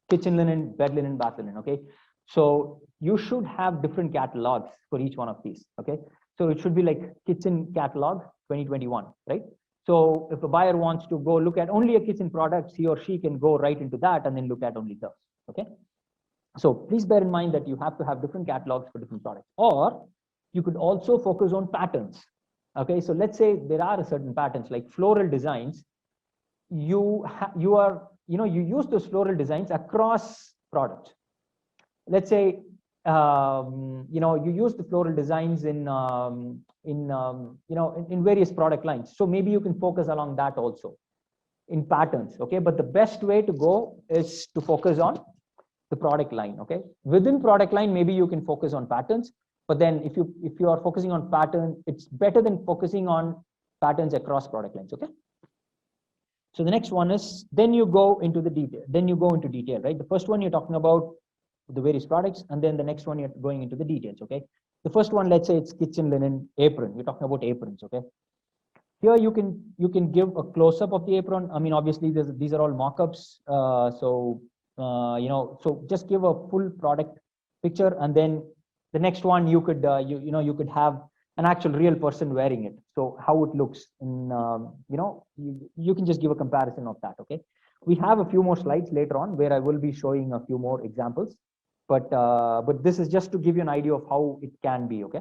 kitchen linen, bed linen, bath linen. Okay. So you should have different catalogs for each one of these. Okay. So it should be like kitchen catalog 2021, right? So if a buyer wants to go look at only a kitchen product, he or she can go right into that and then look at only those. Okay. So please bear in mind that you have to have different catalogs for different products, or you could also focus on patterns. Okay, so let's say there are certain patterns like floral designs. You use those floral designs across products. Let's say you use the floral designs in various product lines. So maybe you can focus along that also in patterns. Okay, but the best way to go is to focus on the product line. Okay, within product line, maybe you can focus on patterns. But then if you are focusing on pattern, it's better than focusing on patterns across product lines. Okay. So the next one is, then you go into the detail. Then you go into detail, right? The first one you're talking about the various products, and then the next one you're going into the details. Okay. The first one, let's say it's kitchen linen apron. We're talking about aprons. Okay. Here you can give a close up of the apron. I mean, obviously these are all mock-ups. So just give a full product picture, and then the next one you could you could have an actual real person wearing it. So how it looks in you can just give a comparison of that. Okay, we have a few more slides later on where I will be showing a few more examples, but this is just to give you an idea of how it can be. Okay,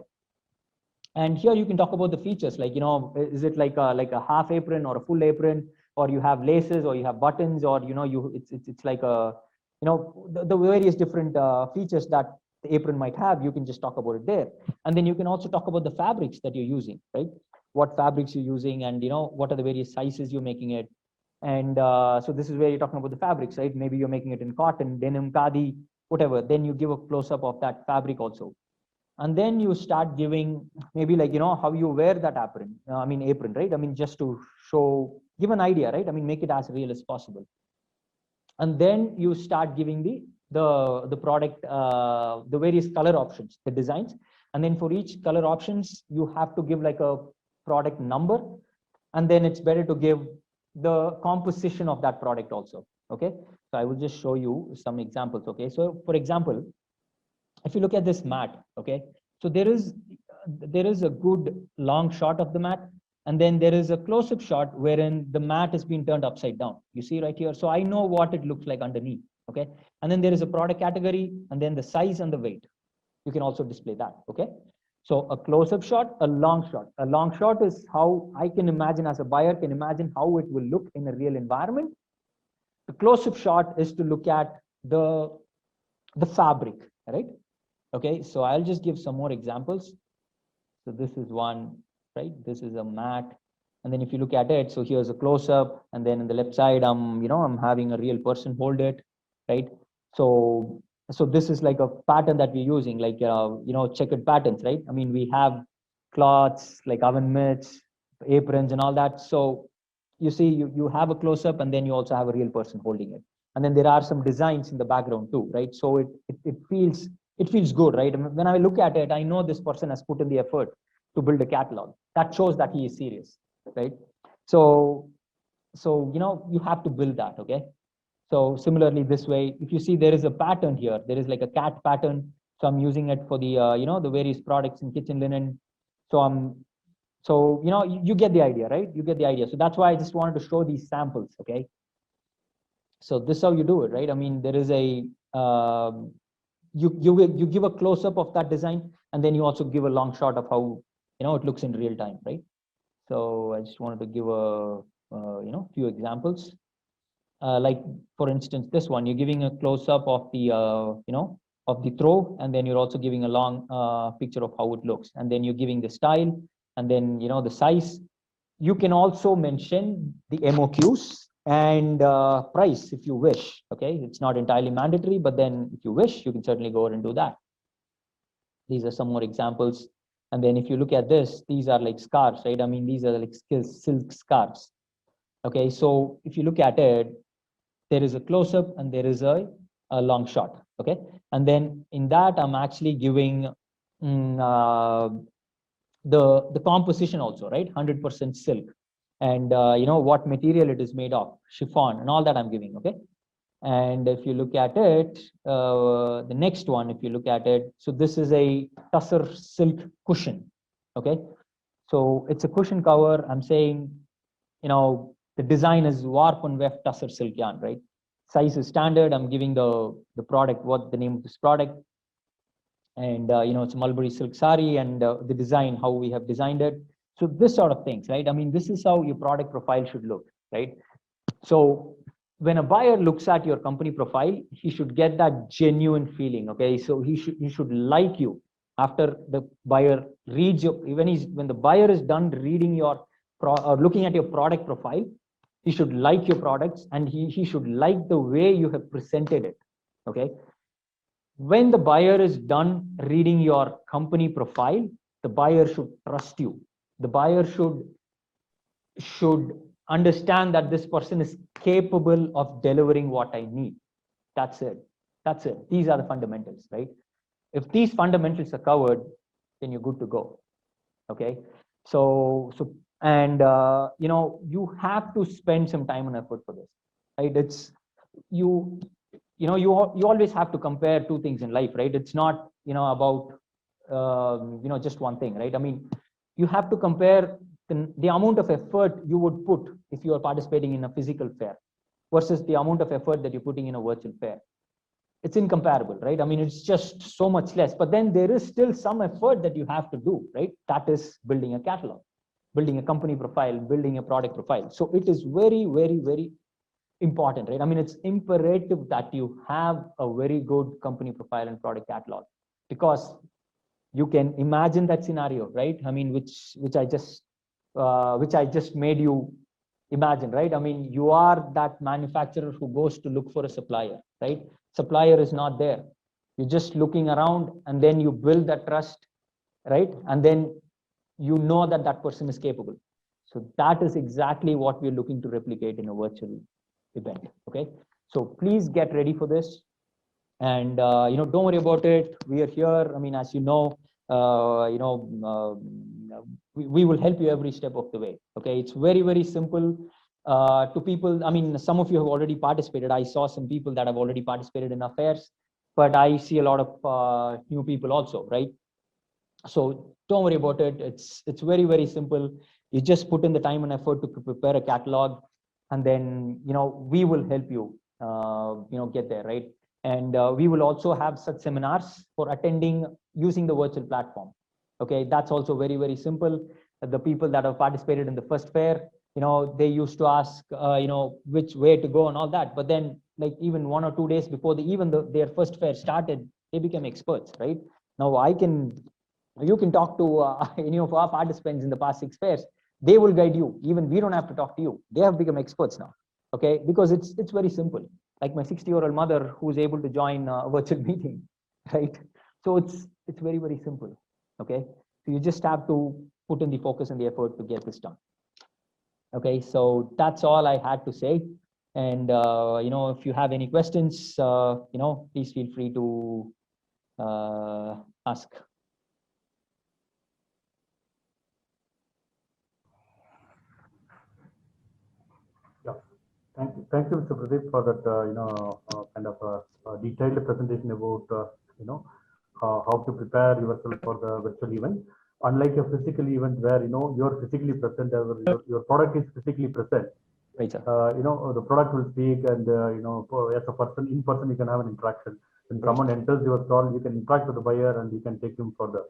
and here you can talk about the features, like is it like a half apron or a full apron, or you have laces, or you have buttons, or it's like a the various different features that the apron might have. You can just talk about it there, and then you can also talk about the fabrics that you're using, right? What fabrics you're using, and what are the various sizes you're making it. And so this is where you're talking about the fabrics, right? Maybe you're making it in cotton, denim, khadi, whatever. Then you give a close up of that fabric also, and then you start giving maybe like how you wear that apron. Apron, right? I mean, just to give an idea, right? I mean, make it as real as possible. And then you start giving the product, the various color options, the designs. And then for each color options, you have to give like a product number. And then it's better to give the composition of that product also. Okay, so I will just show you some examples. Okay, so for example, if you look at this mat, okay, so there is a good long shot of the mat, and then there is a close-up shot wherein the mat has been turned upside down. You see right here. So I know what it looks like underneath. Okay, and then there is a product category, and then the size and the weight. You can also display that. Okay, so a close-up shot, a long shot. A long shot is how I can imagine, as a buyer can imagine how it will look in a real environment. The close-up shot is to look at the fabric, right? Okay, so I'll just give some more examples. So this is one, right? This is a mat. And then if you look at it, so here's a close-up, and then on the left side, I'm having a real person hold it, right? So this is like a pattern that we're using, like, checkered patterns, right? I mean, we have cloths like oven mitts, aprons and all that. So you see, you have a close-up, and then you also have a real person holding it. And then there are some designs in the background too, right? So it feels good, right? When I look at it, I know this person has put in the effort to build a catalog. That shows that he is serious, right? So you have to build that. Okay, so similarly this way, if you see there is a pattern here, there is like a cat pattern. So I'm using it for the the various products in kitchen linen. So you get the idea, right? You get the idea. So that's why I just wanted to show these samples. Okay, so this is how you do it, right? I mean, there is a you give a close-up of that design, and then you also give a long shot of how it looks in real time, right? So I just wanted to give a few examples, like for instance this one, you're giving a close-up of the of the throw, and then you're also giving a long picture of how it looks, and then you're giving the style, and then the size. You can also mention the MOQs and price if you wish. Okay, it's not entirely mandatory, but then if you wish, you can certainly go ahead and do that. These are some more examples. And then if you look at this, these are like scarves, right? I mean, these are like silk scarves. Okay, so if you look at it, there is a close-up and there is a long shot. Okay, and then in that, I'm actually giving the composition also, right? 100% silk, and what material it is made of, chiffon, and all that I'm giving. Okay, and if you look at it, the next one, if you look at it, so this is a tussar silk cushion. Okay, so it's a cushion cover. I'm saying, the design is warp and weft tussar silk yarn, right? Size is standard. I'm giving the product, what the name of this product, and it's a mulberry silk sari, and the design, how we have designed it. So this sort of things, right? I mean, this is how your product profile should look, right? So when a buyer looks at your company profile, he should get that genuine feeling. Okay, so he should like you after the buyer reads your, when the buyer is done reading your or looking at your product profile, he should like your products, and he should like the way you have presented it. Okay, when the buyer is done reading your company profile, the buyer should trust you. The buyer should understand that this person is capable of delivering what I need. That's it. That's it. These are the fundamentals, right? If these fundamentals are covered, then you're good to go. Okay. And you have to spend some time and effort for this, right? It's you always have to compare two things in life, right? It's not about just one thing, right? I mean, you have to compare the amount of effort you would put if you are participating in a physical fair versus the amount of effort that you're putting in a virtual fair. It's incomparable, right? I mean, it's just so much less, but then there is still some effort that you have to do, right? That is building a catalog, building a company profile, building a product profile. So it is very, very, very important, right? I mean, it's imperative that you have a very good company profile and product catalog, because you can imagine that scenario, right? I mean, which I just made you imagine, right? I mean, you are that manufacturer who goes to look for a supplier, right? Supplier is not there. You're just looking around, and then you build that trust, right? And then you know that that person is capable. So that is exactly what we're looking to replicate in a virtual event. Okay, so please get ready for this, and don't worry about it. We are here. I mean, as you know, we will help you every step of the way. Okay, it's very, very simple. To people, I mean, some of you have already participated. I saw some people that have already participated in affairs, but I see a lot of new people also, right? So don't worry about it. It's very, very simple. You just put in the time and effort to prepare a catalog, and then we will help you get there, right? And we will also have such seminars for attending using the virtual platform. Okay, that's also very, very simple. The people that have participated in the first fair, they used to ask which way to go and all that, but then like even 1 or 2 days before their first fair started, they became experts, right? Now you can talk to any of our participants in the past 6 fairs. They will guide you. Even we don't have to talk to you. They have become experts now. Okay, because it's very simple. Like my 60-year-old mother who's able to join a virtual meeting, right? So it's very, very simple. Okay, so you just have to put in the focus and the effort to get this done. Okay, so that's all I had to say. And if you have any questions, please feel free to ask. Thank you, Mr. Pradeep, for that kind of a detailed presentation about how to prepare yourself for the virtual event. Unlike a physical event where you're physically present, your product is physically present. Right, sir. The product will speak, and as a person in person, you can have an interaction. When someone enters your stall, you can interact with the buyer and you can take him further.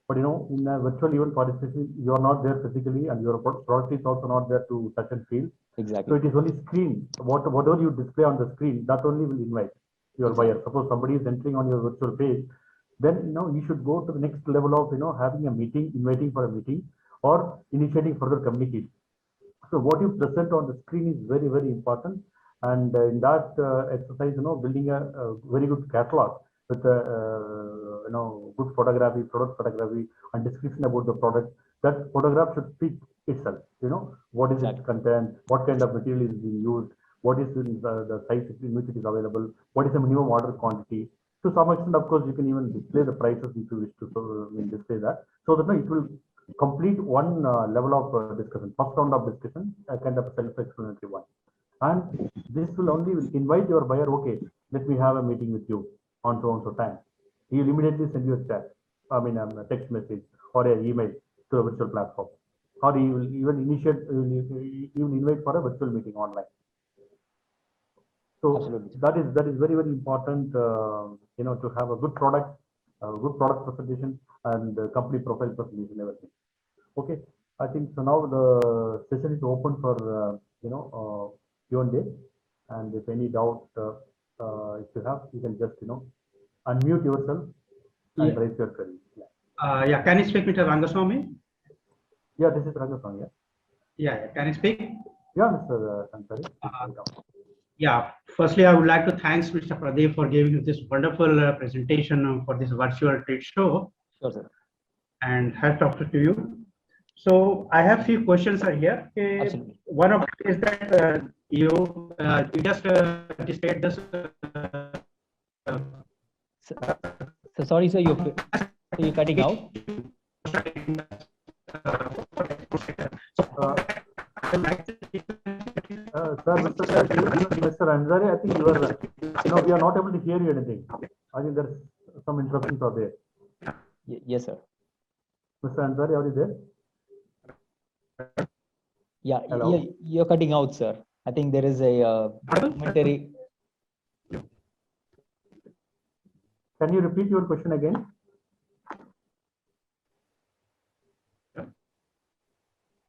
But in a virtual event participation, you are not there physically, and your product is also not there to touch and feel. Exactly. So it is only screen. Whatever you display on the screen, that only will invite your buyer. Suppose somebody is entering on your virtual page, then you should go to the next level of having a meeting, inviting for a meeting, or initiating further communication. So what you present on the screen is very, very important. And in that exercise, building a very good catalog with good photography, product photography, and description about the product. That photograph should speak itself. What is its content, what kind of material is being used, what is the size in which it is available, what is the minimum order quantity. To some extent, of course, you can even display the prices if you wish to display that, so that it will complete one level of discussion, first round of discussion, a kind of a self-explanatory one. And this will only invite your buyer, okay, let me have a meeting with you on so time. He will immediately send you a chat, a text message or an email to a virtual platform. Or he will even invite for a virtual meeting online. So absolutely, that is very, very important, to have a good product presentation and company profile presentation, everything. Okay. I think so. Now the session is open for Q&A, and if any doubt, if you have, you can just unmute yourself and raise your query. Yeah, can you speak, Mr. Rangaswamy? Yeah, this is Rangaswamy. Yeah, can you speak? Yeah, Mr. Ansari. Yeah, firstly, I would like to thank Mr. Pradeep for giving this wonderful presentation for this virtual trade show. Sure, sir. And hats off to you. So I have few questions are here. Absolutely. One of it is that you just displayed this. So sorry, sir, you're cutting out. Sir, Mr. Ansari, I think you are, we are not able to hear you anything. I think there's some interruptions are there. Yes, sir. Mr. Ansari, are you there? Yeah, Hello? you're cutting out, sir. I think there is a momentary. Can you repeat your question again?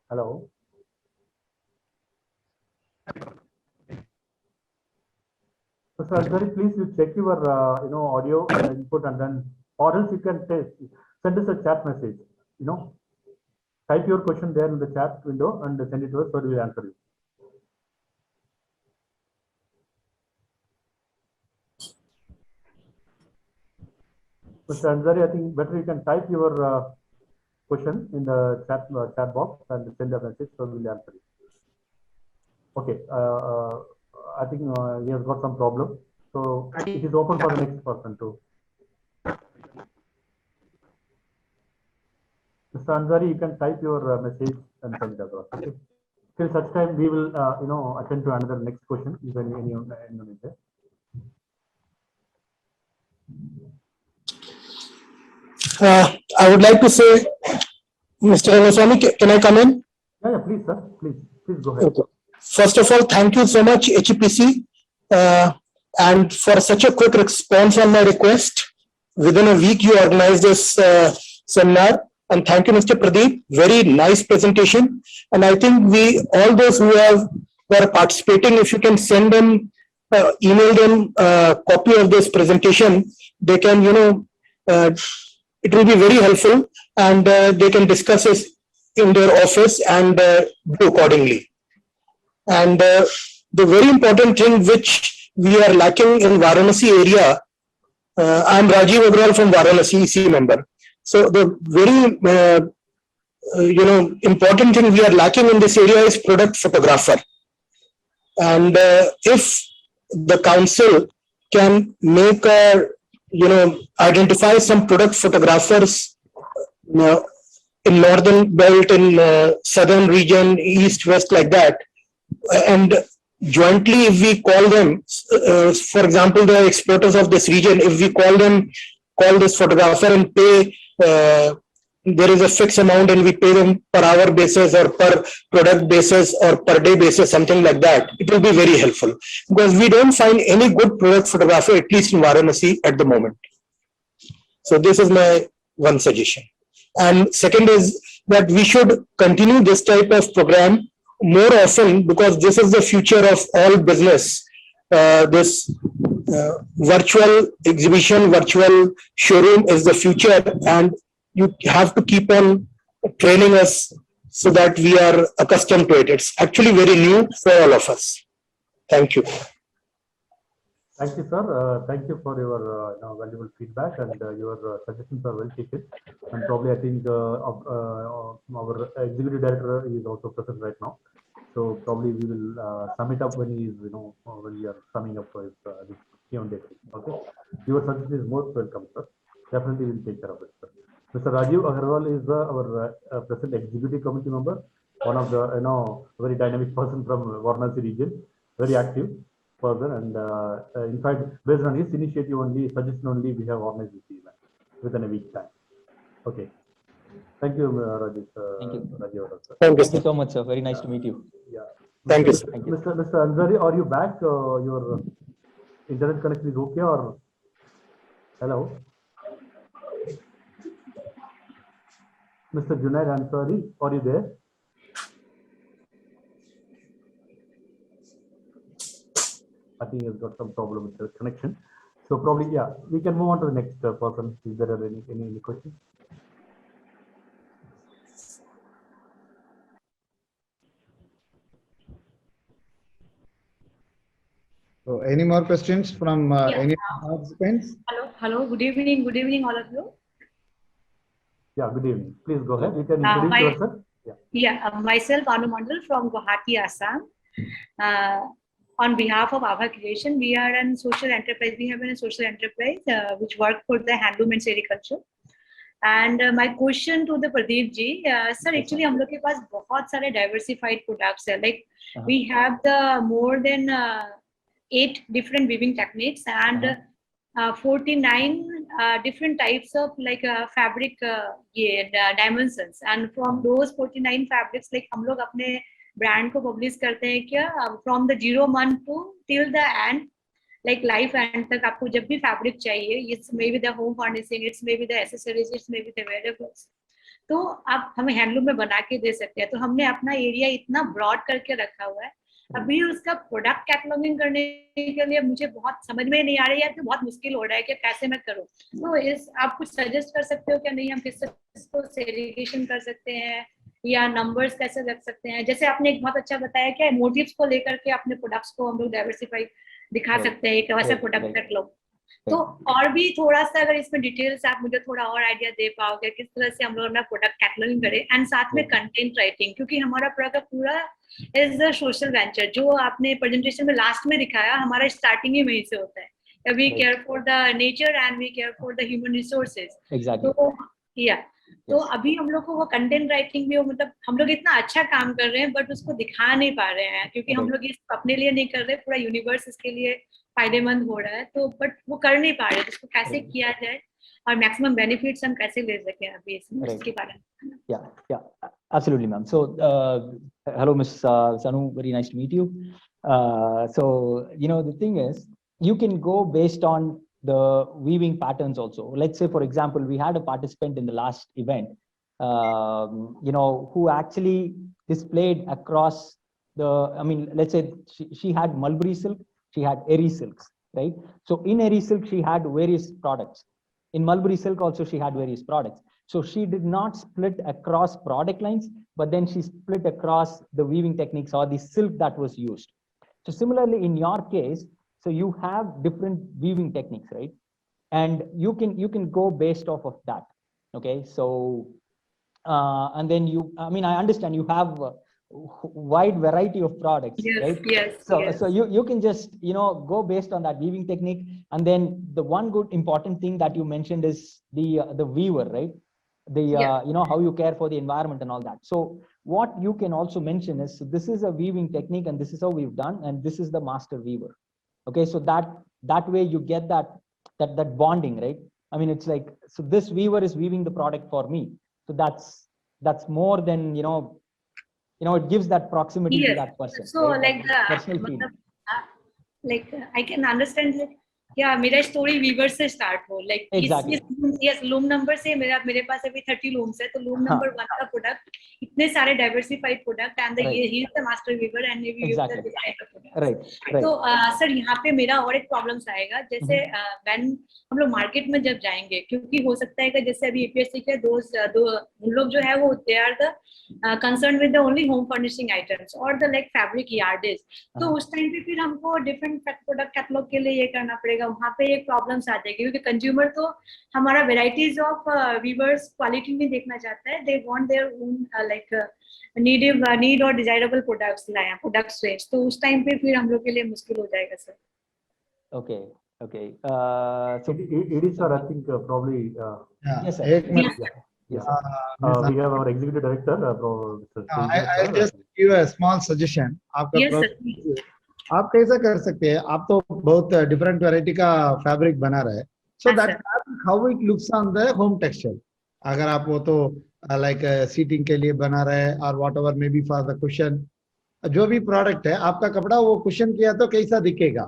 Hello? Mr. Ansari, please you check your audio input, and then, or else you can send us a chat message. Type your question there in the chat window and send it to us, so we will answer you. Mr. Ansari, I think better you can type your question in the chat box and send a message, so we will answer you. Okay, I think he has got some problem, so it is open for the next person too. Mr. Ansari, you can type your message and send it across. Okay. Till such time, we will attend to another next question. If any is there. I would like to say, Mr. Rangaswamy, can I come in? Yeah, please, sir. Please go ahead. Okay. First of all, thank you so much, HEPC, and for such a quick response on my request. Within a week, you organized this seminar. And thank you, Mr. Pradeep. Very nice presentation. And I think all those who are participating, if you can send them, email them a copy of this presentation, they can, it will be very helpful, and they can discuss it in their office and do accordingly. And the very important thing which we are lacking in Varanasi area, I'm Rajiv Agrawal from Varanasi, EC member. So the very important thing we are lacking in this area is product photographer. And if the council can make identify some product photographers in northern belt, in southern region, east, west, like that, and jointly if we call them, for example, the exporters of this region, if we call this photographer and pay, there is a fixed amount and we pay them per hour basis or per product basis or per day basis, something like that, it will be very helpful, because we don't find any good product photographer, at least in Varanasi at the moment. So this is my one suggestion. And second is that we should continue this type of program more often, because this is the future of all business. This virtual exhibition, virtual showroom is the future, and you have to keep on training us so that we are accustomed to it. It's actually very new for all of us. Thank you. Thank you, sir. Thank you for your valuable feedback, and your suggestions are well taken. And probably I think our executive director is also present right now. So probably we will sum it up when he is, when we are summing up for this Q&A. Okay. Your suggestion is most welcome, sir. Definitely we'll take care of it, sir. Mr. Rajiv Agarwal is our present executive committee member, one of the very dynamic person from Varanasi region, very active person, and in fact, based on his initiative only, suggestion only, we have organized this event within a week time. Okay. Thank you, Rajiv. Thank you. Rajiv, Thank you so much, sir. Very nice to meet you. Yeah. Thank you, sir. Mr. Ansari, are you back? Your internet connection is okay, or hello? Mr. Junaid Ansari, are you there? think has got some problem with the connection. So probably, yeah, we can move on to the next person. Is there are any questions? So any more questions from Yeah. any participants? Hello. Good evening, all of you. Yeah, good evening. Please go ahead. You can Uh, introduce my- yourself. Yeah. Myself, Anu Mandal from Guwahati, Assam. On behalf of Abha Creation, we are a social enterprise. We have been a social enterprise which work for the handloom and sericulture. And my question to the Pradeep ji, sir, actually हम लोग के पास बहुत सारे diversified products है. Like we have the more than 8 different weaving techniques and 49 different types of like fabric dimensions. And from those 49 fabrics, like हम लोग अपने brand को publish करते हैं क्या from the 0 month to till the end, like life end तक आपको जब भी fabric चाहिए, it's maybe the home furnishing, it's maybe the accessories, it's maybe the wearables, तो आप हमें हैंडलूम में बना के दे सकते हैं. तो हमने अपना एरिया इतना ब्रॉड करके रखा हुआ है. अभी उसका प्रोडक्ट कैटलॉगिंग करने के लिए मुझे बहुत समझ में नहीं आ रही है, तो बहुत मुश्किल हो रहा है कि कैसे मैं करूं. तो इस आप कुछ सजेस्ट कर सकते हो क्या? नहीं, हम किस इसको सेग्रीगेशन कर सकते हैं या नंबर्स कैसे रख सकते हैं? जैसे आपने एक बहुत अच्छा बताया कि मोटिव्स को लेकर के अपने प्रोडक्ट्स को हम लोग डाइवर्सिफाई दिखा सकते हैं, एक वैसा प्रोडक्ट कैटलॉग. तो और भी थोड़ा सा अगर इसमें डिटेल्स आप मुझे थोड़ा और आइडिया दे पाओगे किस तरह से हम लोग अपना प्रोडक्ट कैटलॉगिंग करें. एंड साथ में कंटेंट राइटिंग, क्योंकि हमारा प्रोडक्ट पूरा इज अ सोशल वेंचर. जो आपने प्रेजेंटेशन में लास्ट में दिखाया, हमारा स्टार्टिंग ही वहीं से होता है. We care for the nature and we care for the human resources. Exactly. तो अभी हम लोग को वो कंटेंट राइटिंग में मतलब हम लोग इतना अच्छा काम कर रहे हैं बट उसको दिखा नहीं पा रहे हैं, क्योंकि हम लोग इसको अपने लिए नहीं कर रहे, पूरा यूनिवर्स इसके लिए फायदेमंद हो रहा है. तो बट वो कर नहीं पा रहे, तो उसको कैसे किया जाए और मैक्सिमम बेनिफिट्स हम कैसे ले सकें अभी इसके बारे में. Yeah, absolutely, ma'am. So, hello, Ms. Sanu. Very nice to meet you. So, the thing is, you can go based on the weaving patterns also. Let's say, for example, we had a participant in the last event, who actually displayed across let's say she had mulberry silk, she had eri silks, right? So in eri silk, she had various products. In mulberry silk also, she had various products. So she did not split across product lines, but then she split across the weaving techniques or the silk that was used. So similarly, in your case, so you have different weaving techniques, right? And you can go based off of that. Okay, so and then I understand you have a wide variety of products, right? Yes. So you can just go based on that weaving technique. And then the one good important thing that you mentioned is the weaver, right? How you care for the environment and all that. So what you can also mention is, so this is a weaving technique and this is how we've done, and this is the master weaver. Okay, so that way you get that bonding, right? It's like, so this weaver is weaving the product for me. So that's more than it gives that proximity to that person. So right? like personal feeling. like I can understand like क्या मेरा story Weaver से start हो, like इस loom number से मेरे पास अभी 30 looms है, तो लूम नंबर 1 का प्रोडक्ट इतने सारे diversified product and he is the master weaver and we use the design of product. तो सर यहाँ पे मेरा और एक प्रॉब्लम्स आएगा, जैसे व्हेन हम लोग मार्केट में जब जाएंगे, क्योंकि हो सकता है कि जैसे अभी एपीएससी के दो उन लोग जो है वो they are the concern with the only home furnishing items और द लाइक फैब्रिक यार्डेज. तो उस टाइम पे फिर हमको डिफरेंट प्रोडक्ट कैटलॉग के लिए ये करना पड़ेगा. वहाँ पे एक प्रॉब्लम्स आ जाएगी, क्योंकि कंज्यूमर तो हमारा वेराइटीज ऑफ वीवर्स क्वालिटी नहीं देखना चाहता है. They want their own like need और डिजायरेबल प्रोडक्ट्स रेंज. तो उस टाइम पे फिर हम लोग के लिए मुश्किल हो जाएगा sir. Okay. So it is, sir, I think probably. Yes, sir. Yes. We have our executive director. I'll just give a small suggestion. Yes, sir. आप कैसा कर सकते हैं, आप तो बहुत डिफरेंट वैरायटी का फैब्रिक बना रहे हैं, so that how it looks on the home texture. अगर आप वो तो लाइक सीटिंग के लिए बना रहे हैं और what ever may B for the cushion, जो भी प्रोडक्ट है आपका कपड़ा वो कुशन किया तो कैसा दिखेगा.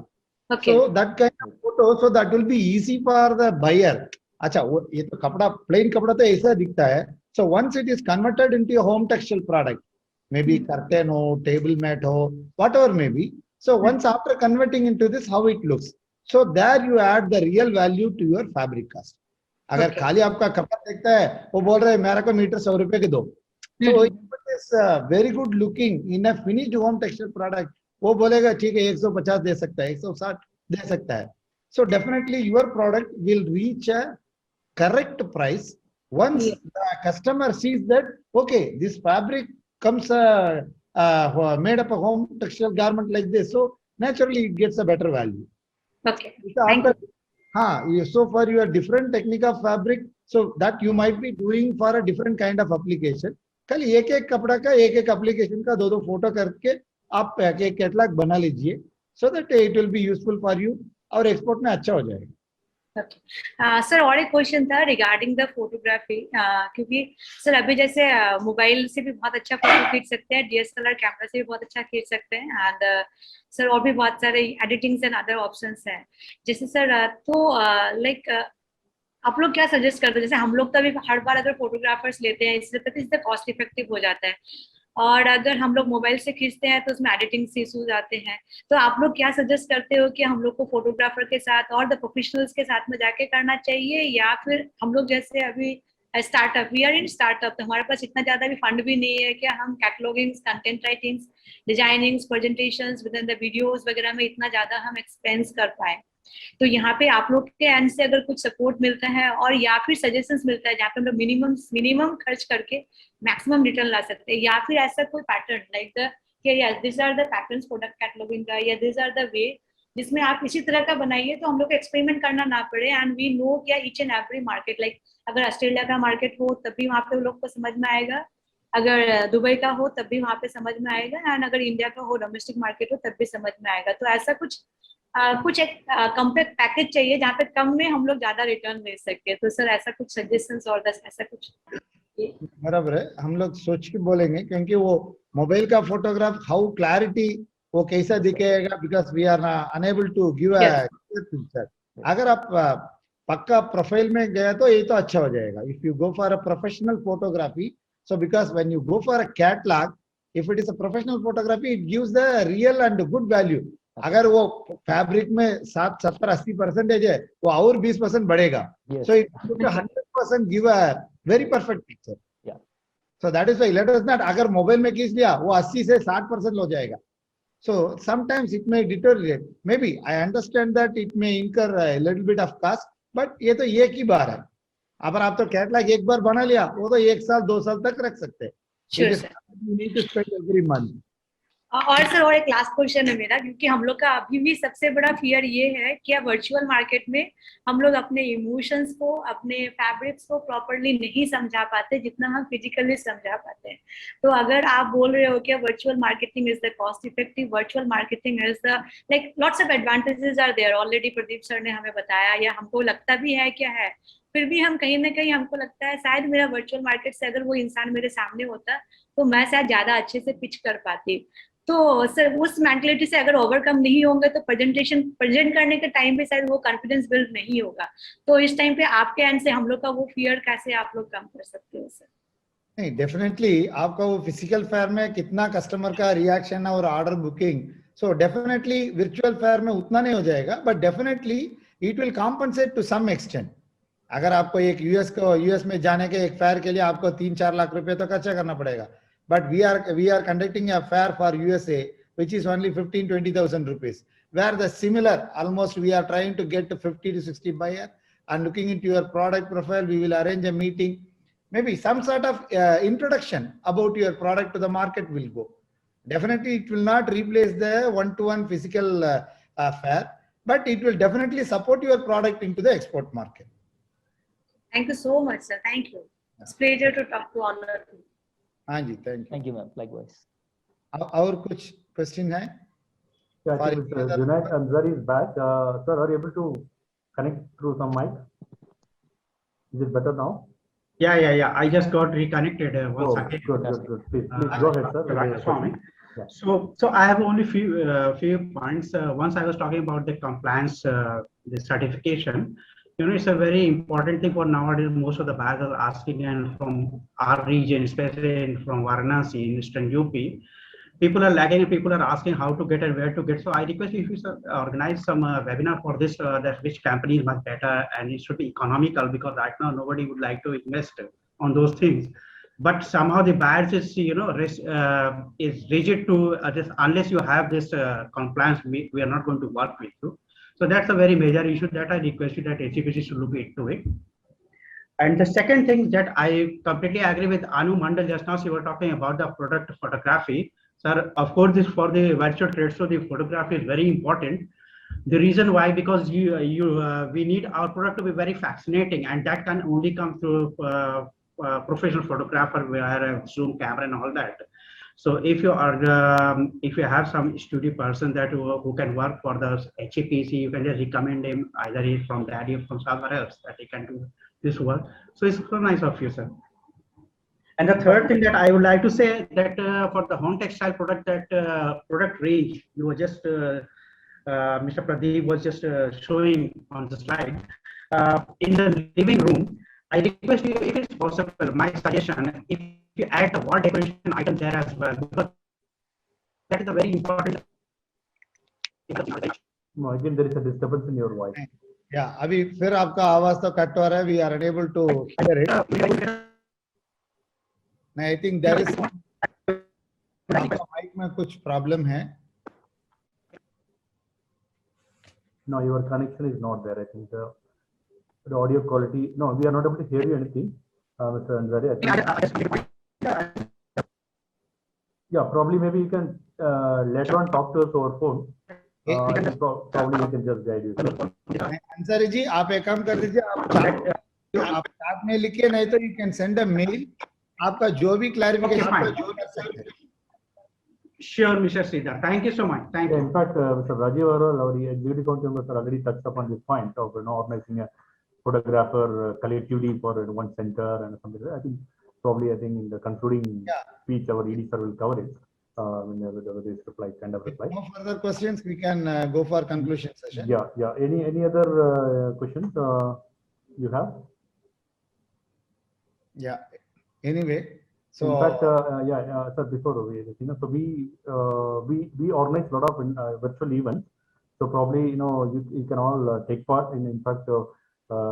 So that kind of photo, so that will be easy for the buyer. अच्छा, वो ये तो कपड़ा प्लेन कपड़ा तो ऐसा दिखता है. So once it is converted into home textile product, maybe curtain हो, टेबल मैट हो, whatever may be, So once after converting into this, how it looks. So there you add the real value to your fabric cost. अगर Okay. खाली आपका कपड़ा देखता है, वो बोल रहे हैं मेरा को मीटर 100 रुपए के दो. So if it is very good looking in a finished home textile product, वो बोलेगा ठीक है 150 दे सकता है, 160 दे सकता है. So definitely your product will reach a correct price once the customer sees that okay, this fabric comes made up a home textile garment like this, so naturally it gets a better value. Okay. Thank you. So for your different technique of fabric, so that you might be doing for a different kind of application. खाली एक एक कपड़ा का एक एक application का दो photo करके आप एक कैटलॉग बना लीजिए, so that it will be useful for you और एक्सपोर्ट में अच्छा हो जाएगा. Okay. सर और एक क्वेश्चन था रिगार्डिंग द फोटोग्राफी, क्योंकि सर अभी जैसे मोबाइल से भी बहुत अच्छा फोटो खींच सकते हैं, DSLR कैमरा से भी बहुत अच्छा खींच सकते हैं, एंड सर और भी बहुत सारे एडिटिंग्स एंड अदर ऑप्शंस हैं. जैसे सर तो लाइक आप लोग क्या सजेस्ट करते हैं? जैसे हम लोग तो अभी हर बार अगर फोटोग्राफर्स लेते हैं इससे कॉस्ट इफेक्टिव हो जाता है, और अगर हम लोग मोबाइल से खींचते हैं तो उसमें एडिटिंग इश्यूज आते हैं. तो आप लोग क्या सजेस्ट करते हो कि हम लोग को फोटोग्राफर के साथ और द प्रोफेशनल्स के साथ में जाके करना चाहिए, या फिर हम लोग जैसे अभी startup, we are in startup, तो हमारे पास इतना ज्यादा भी फंड भी नहीं है कि हम catalogings, content writings, designings, presentations with in the videos वगैरह में इतना ज्यादा हम एक्सपेंस कर पाए. तो यहाँ पे आप लोग के एंड से अगर कुछ सपोर्ट मिलता है और या फिर सजेशंस मिलता है जहाँ पे हम लोग मिनिमम खर्च करके मैक्सिमम रिटर्न ला सकते हैं, या फिर ऐसा कोई pattern like the yes this are the patterns product cataloguing का, या दिस आर द वे जिसमें आप इसी तरह का बनाइए तो हम लोग को एक्सपेरिमेंट करना ना पड़े, एंड वी नो क्या each and every market, like अगर ऑस्ट्रेलिया का मार्केट हो तब भी वहाँ पे लोग को समझ में आएगा, अगर दुबई का हो तब भी वहाँ पे समझ में आएगा, एंड अगर इंडिया का हो, डोमेस्टिक मार्केट हो तब भी समझ में आएगा. तो ऐसा कुछ एक कंप्लीट पैकेज चाहिए जहाँ पे कम में हम लोग ज्यादा रिटर्न ले सके. तो सर ऐसा कुछ सजेशंस और ऐसा कुछ. बराबर है, हम लोग सोच के बोलेंगे, क्योंकि वो मोबाइल का फोटोग्राफ हाउ क्लैरिटी वो कैसा दिखेगा, because we are unable to give a picture. अगर आप पक्का प्रोफाइल में गए तो ये तो अच्छा हो जाएगा. If you go for a professional photography, so because when you go for a catalog, if it is a professional photography, it gives the real and good value. अगर वो फैब्रिक में 70-80% है, वो और 20% बढ़ेगा. So it 100% give a very perfect picture. Yeah. So that is why let us not, अगर mobile में खींच लिया वो 80 से 60% हो जाएगा. So sometimes it may deteriorate. Maybe I understand that it may incur a little bit of cost, but ये तो एक ही बार है. अगर आप तो कैटलॉग एक बार बना लिया वो तो 1 साल 2 साल तक रख सकते हैं. Sure, sir. You need to spend every month. और सर और एक लास्ट क्वेश्चन है मेरा, क्योंकि हम लोग का अभी भी सबसे बड़ा फियर ये है कि वर्चुअल मार्केट में हम लोग अपने इमोशंस को, अपने फैब्रिक्स को प्रॉपरली नहीं समझा पाते जितना हम फिजिकली समझा पाते हैं. तो अगर आप बोल रहे हो कि virtual marketing is the cost effective, virtual marketing is the like lots of advantages are there, already Pradeep sir ने हमें बताया, या हमको लगता भी है क्या है, फिर भी हम कहीं ना कहीं हमको लगता है शायद मेरा वर्चुअल मार्केट से अगर वो इंसान मेरे सामने होता तो मैं शायद ज्यादा अच्छे से पिच कर पाती. तो सर उस मेंटलिटी से अगर ओवरकम नहीं होंगे तो प्रेजेंट करने के टाइम पे शायद वो कॉन्फिडेंस बिल्ड नहीं होगा. तो इस टाइम पे आपके एंड से हम लोग का वो फियर कैसे आप लोग कम कर सकते हो सर? नहीं, डेफिनेटली आपका वो फिजिकल फेयर में कितना कस्टमर का रिएक्शन और order booking, so definitely virtual fair में उतना नहीं हो जाएगा, but definitely it will compensate to some extent. अगर आपको एक यूएस में जाने के एक फेयर के लिए आपको 3-4 लाख रुपए तो खर्चा करना पड़ेगा, but we are conducting a fair for USA which is only 15,000-20,000 rupees, where the similar almost we are trying to get to 50 to 60 buyer, and looking into your product profile we will arrange a meeting, maybe some sort of introduction about your product to the market will go. Definitely it will not replace the one-to-one physical fair, but it will definitely support your product into the export market. Thank you so much sir, thank you. It's pleasure to talk to all of you. हाँ जी, thank you. Thank you, ma'am. Likewise. और कुछ question है? Yeah, I think Junaid Ansari is back. Sir, are you able to connect through some mic? Is it better now? Yeah. I just got reconnected once Oh, again. good. Please go ahead, sir. Swami. Yeah. So I have only few points. Once I was talking about the compliance, the certification. You know, it's a very important thing for nowadays. Most of the buyers are asking, and from our region, especially from Varanasi in Eastern UP, people are lagging and people are asking how to get and where to get. So I request if you organize some webinar for this, that which company is much better and it should be economical, because right now nobody would like to invest on those things. But somehow the buyers is, is rigid to this, unless you have this compliance, we are not going to work with you. So that's a very major issue that I requested that HCPC should look into it. And the second thing that I completely agree with Anu Mandal just now, she was talking about the product photography. Sir, of course, this for the virtual trade show, the photography is very important. The reason why, because we need our product to be very fascinating, and that can only come through professional photographer, where a zoom camera and all that. So if you have some studio person that who can work for the HCPC, you can just recommend him, either he's from Daddy or from somewhere else, that he can do this work. So it's so nice of you, sir. And the third thing that I would like to say, that for the home textile product, that product range you were just Mr. Pradeep was just showing on the slide, in the living room, I request you, if it's possible, my suggestion, if you add the wall decoration item there as well, because that is a very important. No, again, there is a disturbance in your voice. Yeah, अभी फिर आपका आवाज तो cut हो रहा है. We are unable to hear it. I think there is mic में कुछ problem है. No, your connection is not there. I think the audio quality. No, we are not able to hear you anything, Mr. Ansari. I think, yeah, probably maybe you can later on talk to us over phone. Probably we can just guide you. Ansari ji, आप एक काम कर दीजिए, आप chat में लिखिए, नहीं तो you can send a mail. आपका जो भी clarification. Sure, Mr. Sridhar. Thank you so much. Thank you. In fact, Mr. Rajiv Agarwal, our executive council members are already touched upon this point of organizing a photographer collectively for one center and something like that. I think probably in the concluding speech, our ED sir will cover it. With this reply, kind of reply. No further questions. We can go for conclusion session. Yeah. Any other questions you have? Yeah. Anyway, so in fact, sir, before we organize a lot of virtual events. So probably you can all take part in. In fact,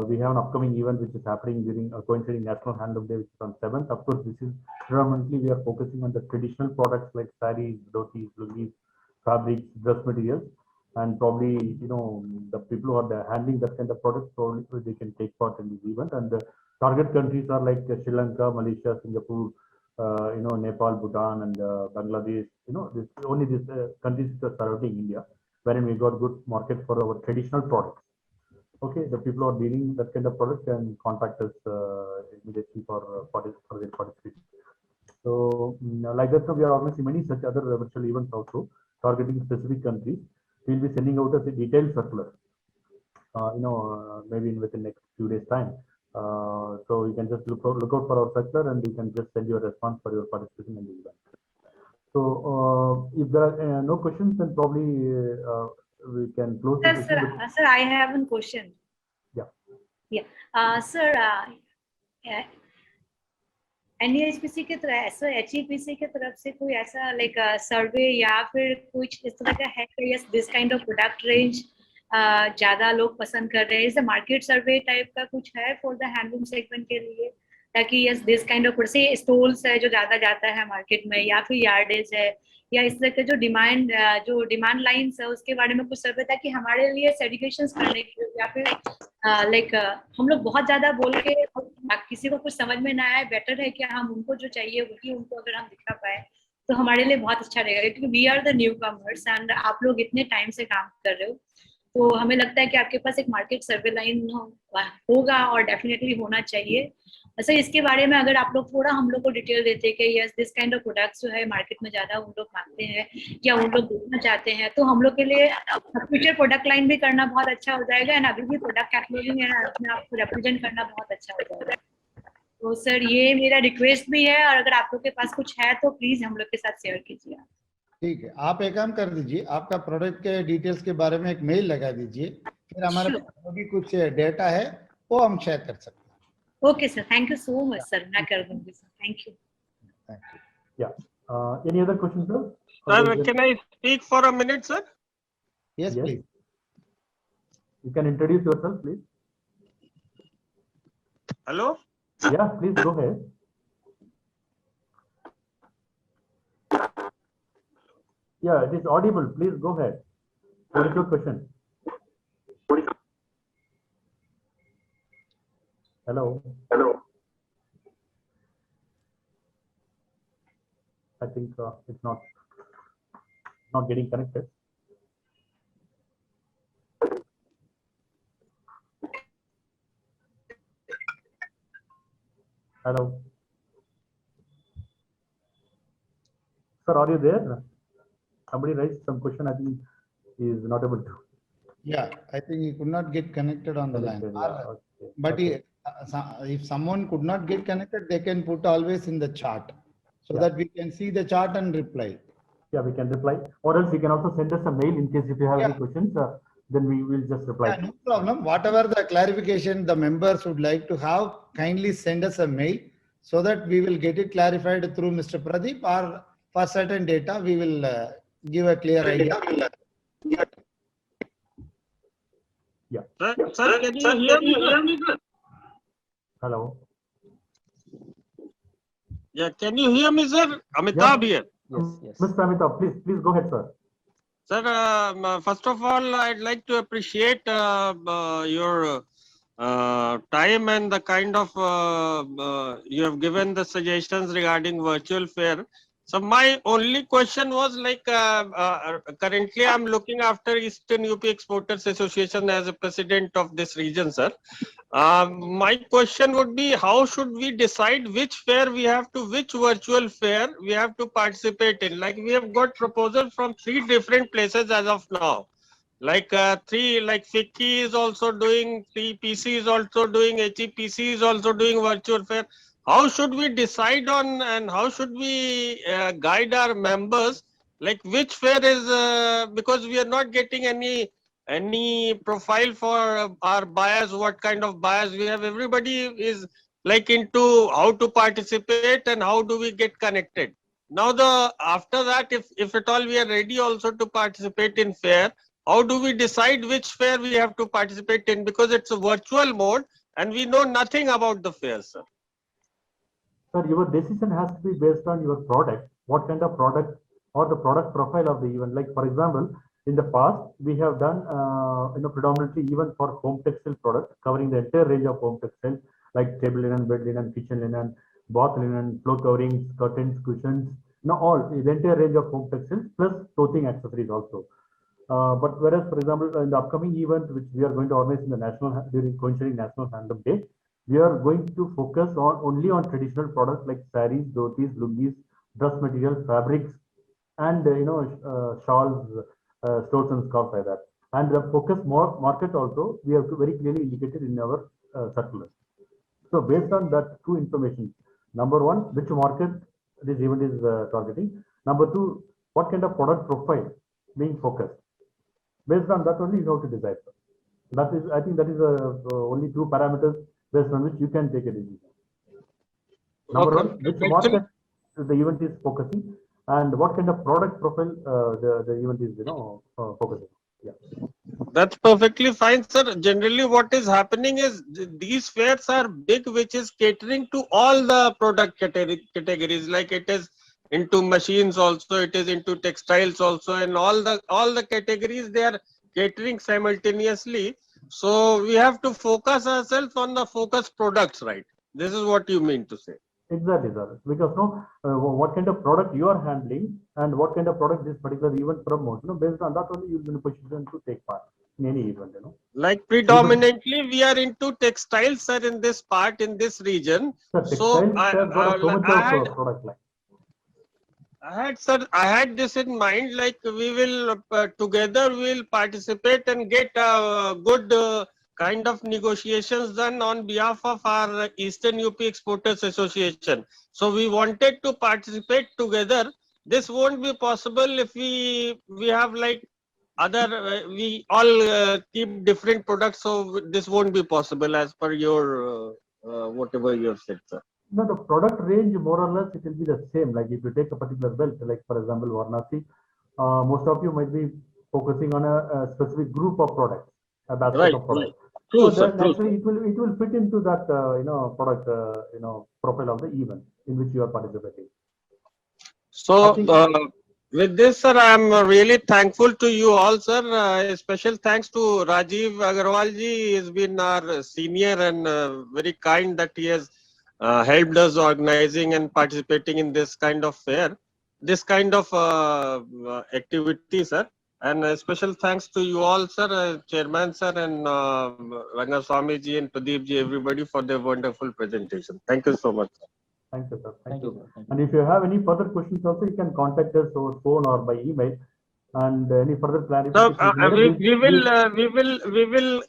we have an upcoming event which is happening during coinciding National Handloom Day, which is on 7th. Of course, this is predominantly we are focusing on the traditional products like sarees, dhotis, lungis, fabrics, dress materials, and probably the people who are handling that kind of products, probably they can take part in this event. And the target countries are like Sri Lanka, Malaysia, Singapore, Nepal, Bhutan, and Bangladesh. Only these countries are surrounding India, wherein we got good market for our traditional products. Okay, the people who are dealing that kind of product can contact us immediately for their participation. So like that, we are organizing many such other virtual events also targeting specific countries. We'll be sending out a detailed circular, maybe within next few days time. So you can just look out for our circular, and you can just send your response for your participation in the event. So if there are no questions, then probably we can close. Sir, I have one question. Sir, NEHPC की तरफ ऐसा HEPC की तरफ से कोई ऐसा like सर्वे या फिर कुछ इस तरह का है कि yes this kind of product range ज्यादा लोग पसंद कर रहे हैं, इसे मार्केट सर्वे टाइप का कुछ है फॉर द हैंडलूम सेगमेंट के लिए, ताकि yes this kind of से स्टोल्स है जो ज्यादा जाता है मार्केट में, या फिर यार्डेज है, या इस तरह के जो डिमांड लाइंस है उसके बारे में कुछ सर्वे, ताकि हमारे लिए एजुकेशंस करने के लिए, या फिर लाइक हम लोग बहुत ज्यादा बोल के किसी को कुछ समझ में ना आए, बेटर है कि हम उनको जो चाहिए वही उनको अगर हम दिखा पाए तो हमारे लिए बहुत अच्छा रहेगा, क्योंकि we are the new commerce and आप लोग इतने टाइम से काम कर रहे हो, तो हमें लगता है कि आपके पास एक मार्केट सर्वे लाइन होगा और डेफिनेटली होना चाहिए। अच्छा, इसके बारे में अगर आप लोग थोड़ा हम लोग को डिटेल देते कि yes this kind of products जो है मार्केट में ज्यादा उन लोग मांगते हैं या उन लोग देखना चाहते हैं, तो हम लोग के लिए फ्यूचर प्रोडक्ट लाइन भी करना बहुत अच्छा हो जाएगा एंड अभी भी प्रोडक्ट कैटलॉगिंग है अपने आप को रिप्रेजेंट करना बहुत अच्छा हो जाएगा। तो सर ये मेरा रिक्वेस्ट भी है, और अगर आप लोग के पास कुछ है तो प्लीज हम लोग के साथ शेयर कीजिए। ठीक है, आप एक काम कर दीजिए, आपका प्रोडक्ट के डिटेल्स के बारे में एक मेल लगा दीजिए, फिर हमारे पास भी कुछ डेटा है वो हम शेयर कर सकते हैं। Okay sir, thank you so much sir, मैं कर दूंगी sir, thank you. Yeah, Any other questions, sir? Sir, can I speak for a minute, sir? Yes, Yes. please. You can introduce yourself, please. Hello? Yeah, please go ahead. Yeah, it is audible. Please go ahead. What is your question? Hello. I think it's not getting connected. Hello. Sir, are you there? Somebody raised some question. I think he is not able to. Yeah, I think he could not get connected on the line. Connected, yeah, okay, But okay. if someone could not get connected, they can put always in the chat so Yeah. that we can see the chart and reply. Yeah, we can reply. Or else you can also send us a mail in case if you have any Yeah. questions. Then we will just reply. Yeah, no problem. Whatever the clarification the members would like to have, kindly send us a mail so that we will get it clarified through Mr. Pradeep, or for certain data, we will give a clear idea. Yeah. Sir, can you hear me, sir? Hello. Yeah, can you hear me, sir? Amitabh here. Yes. Mr. Amitabh, please go ahead, sir. Sir, first of all, I'd like to appreciate your time and the kind of you have given the suggestions regarding virtual fair. So my only question was like, currently I'm looking after Eastern UP Exporters Association as a president of this region, sir. My question would be, how should we decide which fair we have to, which virtual fair we have to participate in? Like we have got proposal from 3 different places as of now. Like 3, like FICCI is also doing, TPC is also doing, HEPC is also doing virtual fair. How should we decide on, and how should we guide our members? Like which fair is, because we are not getting any profile for our buyers, what kind of buyers we have. Everybody is like into how to participate and how do we get connected. Now after that, if at all we are ready also to participate in fair, how do we decide which fair we have to participate in? Because it's a virtual mode and we know nothing about the fair, sir. Sir, your decision has to be based on your product, what kind of product or the product profile of the event. Like for example, in the past, we have done predominantly even for home textile products, covering the entire range of home textiles like table linen, bed linen, kitchen linen, bath linen, floor coverings, curtains, cushions, all the entire range of home textiles plus clothing accessories also. But whereas, for example, in the upcoming event, which we are going to organize in the during coinciding National Handloom Day, we are going to focus only on traditional products like saris, dhotis, lungis, dress materials, fabrics, and shawls, stores and scarves like that. And the focus market also we have to very clearly indicated in our circular. So based on that two information, number one, which market this event is targeting. Number two, what kind of product profile being focused. Based on that only you have to decide. That is, I think that is only 2 parameters based on which you can take a decision. Number one, which market the event is focusing, and what kind of product profile the event is focusing. Yeah. That's perfectly fine, sir. Generally, what is happening is these fairs are big, which is catering to all the product categories. Like it is into machines also, it is into textiles also, and all the categories they are catering simultaneously. So we have to focus ourselves on the focus products, right? This is what you mean to say. Exactly, sir. Because what kind of product you are handling and what kind of product this particular event promotes, based on that only you'll be in a position to take part in any event, Like predominantly we are into textiles, sir, in this part, in this region. Sir, So I had this in mind, like we will together we'll participate and get good kind of negotiations done on behalf of our Eastern UP Exporters Association. So we wanted to participate together. This won't be possible if we have like other, we all keep different products. So this won't be possible as per your whatever you have said, sir. No, the product range more or less it will be the same. Like if you take a particular belt, like for example Varanasi, most of you might be focusing on a specific group of products, a basket Right. of products. True, So sir. that True. naturally it will fit into that product profile of the event in which you are participating. So, I think- with this, sir, I am really thankful to you all, sir. A special thanks to Rajiv Agarwal ji. He has been our senior and very kind that he has helped us organizing and participating in this kind of fair, this kind of activity, sir. And a special thanks to you all, sir, Chairman, sir, and Rangaswamy ji and Pradeep ji, everybody for their wonderful presentation. Thank you so much, sir. Thank you, sir. Thank Thank you. you, sir. Thank you. And if you have any further questions also, you can contact us over phone or by email. And any further So clarification. we will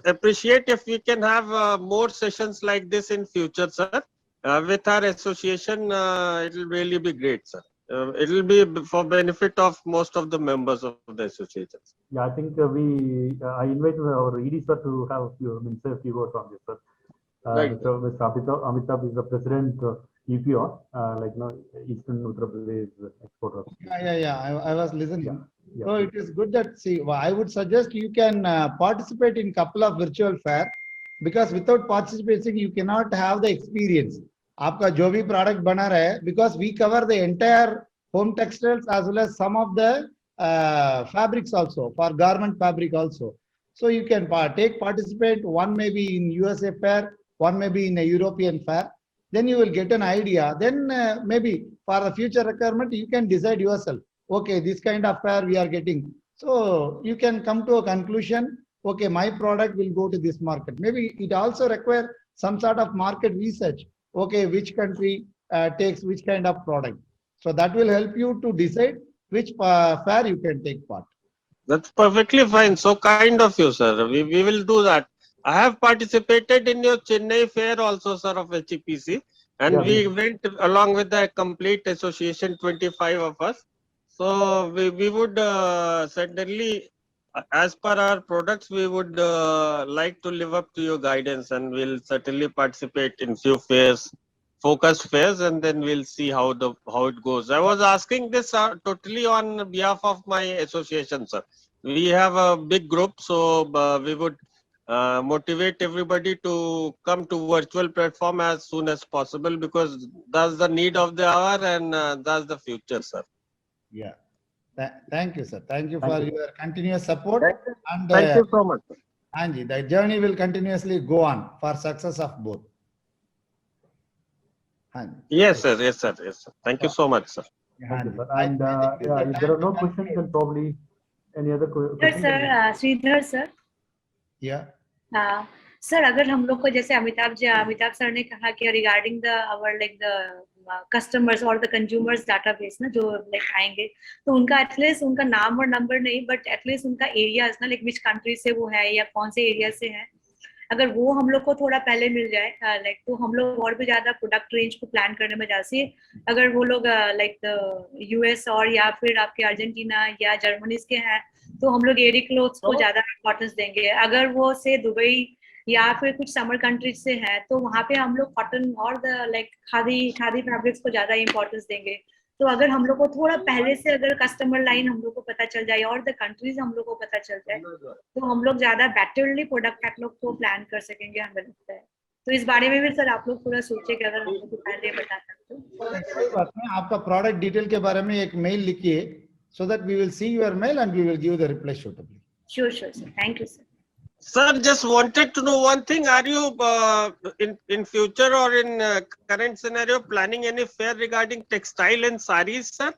appreciate if we can have more sessions like this in future, sir. With our association, it will really be great, sir. It will be for benefit of most of the members of the association. Yeah, I think I invite our ED sir to have say a few words on this, sir. Right. Mr. Amitabh is the president of EPR, Eastern Uttar Pradesh exporter. Yeah. I was listening. Yeah. So it is good that, see, I would suggest you can participate in couple of virtual fair, because without participating, you cannot have the experience. आपका जो भी product बना रहा है, because we cover the entire home textiles as well as some of the fabrics also, for garment fabric also. So you can participate, one may be in USA fair, one may be in a European fair. Then you will get an idea. Then maybe for the future requirement, you can decide yourself. Okay, this kind of fair we are getting. So you can come to a conclusion. Okay, my product will go to this market. Maybe it also requires some sort of market research. Okay, which country takes which kind of product. So that will help you to decide which fair you can take part. That's perfectly fine. So kind of you, sir. We will do that. I have participated in your Chennai fair also, sir, of HEPC. And Yeah, we went along with the complete association, 25 of us. So we would certainly, as per our products, we would like to live up to your guidance, and we'll certainly participate in few fairs, focused fairs, and then we'll see how it goes. I was asking this totally on behalf of my association, sir. We have a big group, so we would motivate everybody to come to virtual platform as soon as possible, because that's the need of the hour, and that's the future, sir. Yeah. Thank you, sir. Thank you for your continuous support. And Thank you so much, sir. Anji, the journey will continuously go on for success of both. Anji. Yes, sir. Yes, sir. Yes, sir. Thank you so much, sir. Thank you, sir. I And think this is the if there are time no to questions, conclude. then probably any other Sir, questions? Sridhar sir. Yeah. Sir अगर हम लोग को जैसे Amitabh sir ने कहा कि regarding the our like the customers और the consumers database ना जो लाइक आएंगे, तो उनका एटलीस्ट उनका नाम और नंबर नहीं, बट एटलीस्ट उनका एरियाज ना, लाइक विच कंट्री से वो है या कौन से एरिया से है, अगर वो हम लोग को थोड़ा पहले मिल जाए लाइक, तो हम लोग और भी ज्यादा प्रोडक्ट रेंज को प्लान करने में जैसे अगर वो लोग लाइक यूएस और या फिर आपके अर्जेंटीना या जर्मनी के हैं, तो हम लोग एरी क्लोथ्स को ज्यादा इम्पोर्टेंस देंगे। अगर वो से दुबई या फिर कुछ समर कंट्रीज से है, तो वहाँ पे हम लोग कॉटन और द लाइक खादी फैब्रिक्स को ज्यादा इम्पोर्टेंस देंगे। तो अगर हम लोग को थोड़ा पहले से अगर कस्टमर लाइन हम लोग को पता चल जाए और द कंट्रीज हम लोग को पता चल जाए, तो हम लोग ज्यादा बेटरली प्रोडक्ट कैटलॉग को प्लान कर सकेंगे, हमें लगता है। तो इस बारे में भी सर आप लोग थोड़ा सोचिए कि अगर हम लोग को पहले बता सकते हो। कोई बात नहीं, आपका प्रोडक्ट डिटेल के बारे में एक मेल लिखिए, so that we will see your mail and we will give the reply suitably. Sure, sir. Thank you, sir. Sir, just wanted to know one thing. Are you in future or in current scenario planning any fair regarding textile and sarees, sir?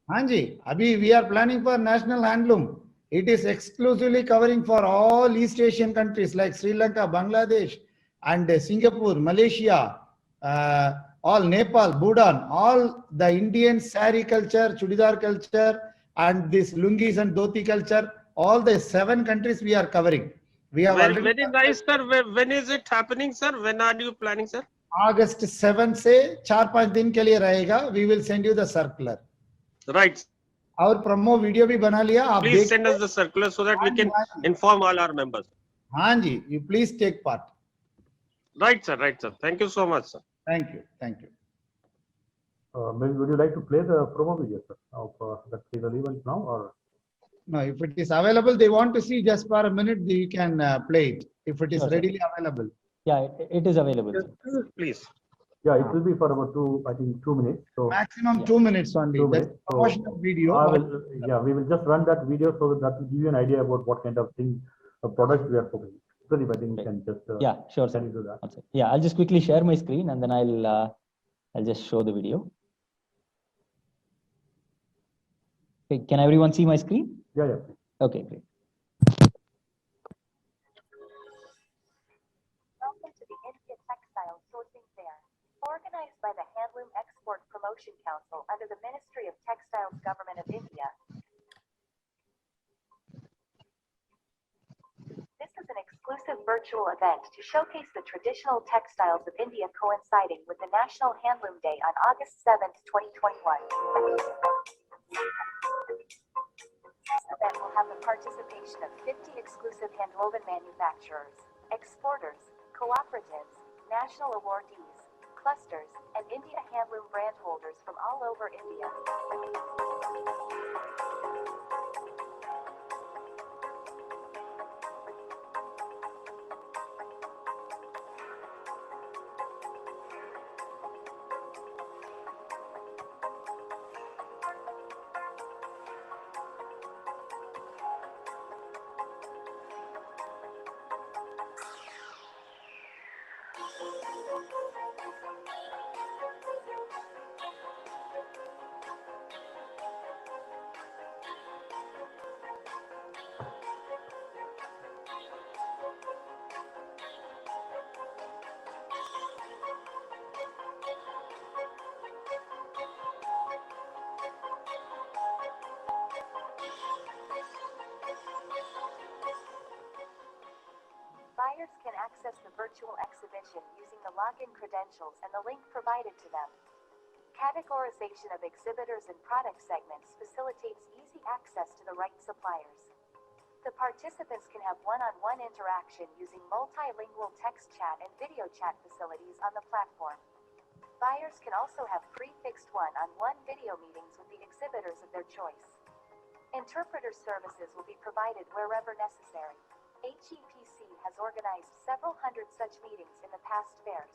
हाँ जी, अभी we are planning for national handloom. It is exclusively covering for all East Asian countries like Sri Lanka, Bangladesh, and Singapore, Malaysia, all Nepal, Bhutan, all the Indian saree culture, chudidar culture, and this lungis and dhoti culture, all the 7 countries we are covering. We have Very, very nice, sir. When is it happening, sir? When are you planning, sir? August 7 से 4-5 दिन के लिए रहेगा. We will send you the circular. Right. और promo video भी बना लिया. आप Please send us the circular so that we can inform all our members. हाँ जी, you please take part. Right, sir. Right, sir. Thank you so much, sir. Thank you. Thank you. Maybe would you like to play the promo video, sir, of that seasonal event now, or? No, if it is available, they want to see just for a minute, you can play it. If it is Sure, sir. readily available. Yeah, it is available. Yes, Sir. please. Yeah, it will be for about 2 minutes. So Maximum Yeah. 2 minutes only. 2 That's minutes. promotional video. I but- will, yeah, we will just run that video so that will give you an idea about what kind of thing, products we are focusing. Pradeep, I think you can just. Yeah, sure, sir. Can you do that? One sec. Yeah, I'll just quickly share my screen and then I'll just show the video. Okay, can everyone see my screen? Yeah, yeah. Please. Okay, great. Welcome to the India Textile Sourcing Fair, organized by the Handloom Export Promotion Council under the Ministry of Textiles, Government of India. This is an exclusive virtual event to showcase the traditional textiles of India coinciding with the National Handloom Day on August 7th, 2021. This event will have the participation of 50 exclusive handwoven manufacturers, exporters, cooperatives, national awardees, clusters, and India handloom brand holders from all over India. Buyers can access the virtual exhibition using the login credentials and the link provided to them. Categorization of exhibitors and product segments facilitates easy access to the right suppliers. The participants can have one-on-one interaction using multilingual text chat and video chat facilities on the platform. Buyers can also have prefixed one-on-one video meetings with the exhibitors of their choice. Interpreter services will be provided wherever necessary. HEPC has organized several hundred such meetings in the past fairs.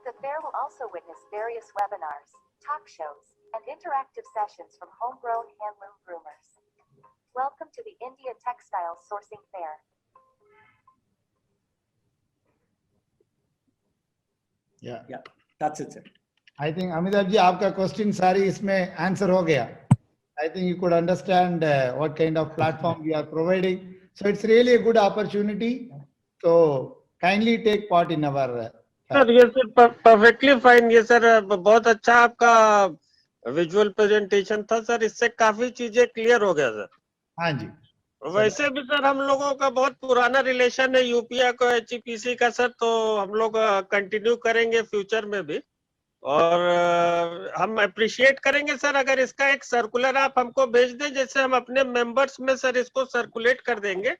The fair will also witness various webinars, talk shows, and interactive sessions from homegrown handloom groomers. Welcome to the India Textile Sourcing Fair. Yeah. That's it, sir. I think Amitabh ji, आपका question सारी इसमें answer हो गया. I think you could understand what kind of platform we are providing. So it's really a good opportunity. So kindly take part in our. Sir, yes, sir, perfectly fine. Yes, sir, बहुत अच्छा आपका visual presentation था, sir. इससे काफी चीजें clear हो गया, sir. हाँ जी. वैसे भी सर हम लोगों का बहुत पुराना रिलेशन है यूपीआई को एचईपीसी का, सर, तो हम लोग कंटिन्यू करेंगे फ्यूचर में भी, और हम अप्रिशिएट करेंगे सर अगर इसका एक सर्कुलर आप हमको भेज दें, जैसे हम अपने मेंबर्स में सर इसको सर्कुलेट कर देंगे,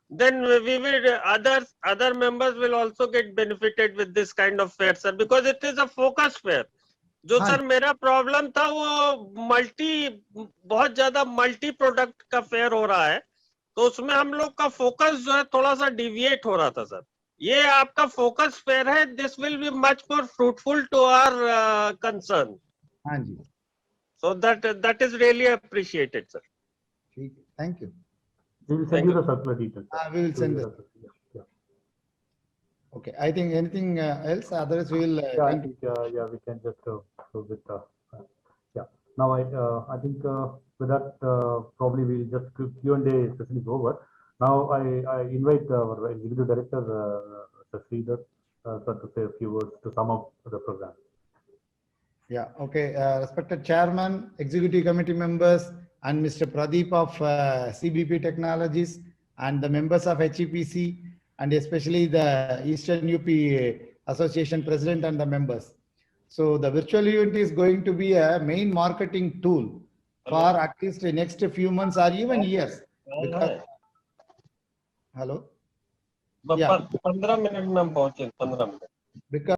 then we will other members will also get benefited with this kind of fair, sir, because it is a focus fair. जो सर मेरा प्रॉब्लम था वो बहुत ज्यादा मल्टी प्रोडक्ट का फेयर हो रहा है, तो उसमें हम लोग का फोकस जो है थोड़ा सा डिविएट हो रहा था, सर. ये आपका फोकस फेयर है. This will be much more fruitful to our concern. हाँ जी. So that is really appreciated, sir. ठीक है. Thank you. We will send you the circular details. We will send it. Yeah. Okay. I think anything else? Otherwise, we will. Yeah, I think we can just go with yeah. Now I think with that probably we'll just Q&A session is over. Now I invite our executive director Sridhar sir to say a few words to sum up the program. Yeah. Okay. Respected Chairman, Executive Committee members, and Mr. Pradeep of CBP Technologies, and the members of HEPC, and especially the Eastern UP Association President and the members. So the virtual event is going to be a main marketing tool for at least the next few months or even years. Because, hello? Yeah. 15 minute में हम पहुंचे 15 minute Because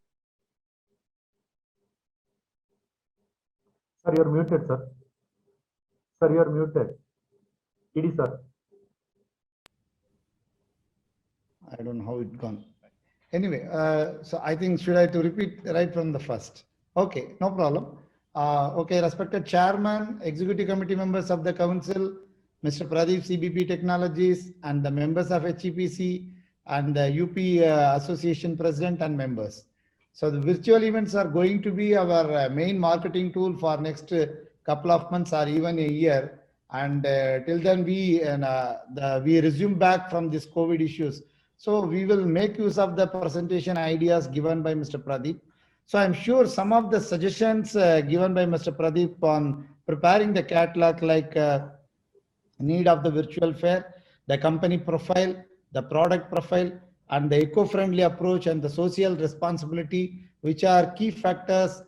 Sir, you're muted, sir. Sir, you're muted. ED, sir. I don't know how it gone. Anyway, so I think should I to repeat right from the first? Okay, no problem. Okay, respected chairman, executive committee members of the council, Mr. Pradeep, CBP Technologies, and the members of HEPC and the UP Association president and members. So the virtual events are going to be our main marketing tool for next couple of months or even a year. And till then we resume back from this COVID issues. So we will make use of the presentation ideas given by Mr. Pradeep. So I'm sure some of the suggestions given by Mr. Pradeep on preparing the catalog, like need of the virtual fair, the company profile, the product profile, and the eco-friendly approach and the social responsibility, which are key factors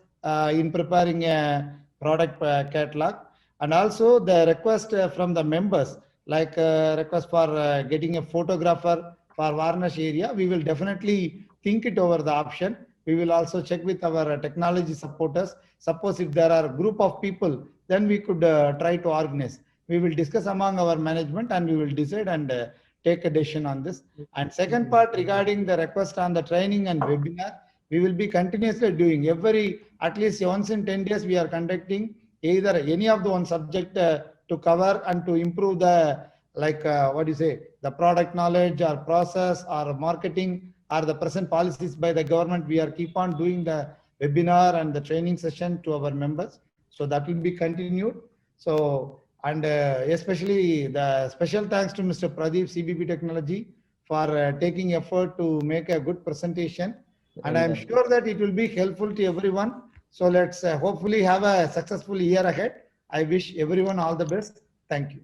in preparing a product catalog. And also the request from the members, like request for getting a photographer for Varnish area. We will definitely think it over the option. We will also check with our technology supporters. Suppose if there are a group of people, then we could try to organize. We will discuss among our management and we will decide and take a decision on this. And second part regarding the request on the training and webinar, we will be continuously doing at least once in 10 days, we are conducting either any of the one subject to cover and to improve the, the product knowledge or process or marketing or the present policies by the government. We are keep on doing the webinar and the training session to our members. So that will be continued. So, and especially the special thanks to Mr. Pradeep, CBP Technology, for taking effort to make a good presentation. And I'm sure that it will be helpful to everyone. So let's hopefully have a successful year ahead. I wish everyone all the best. Thank you.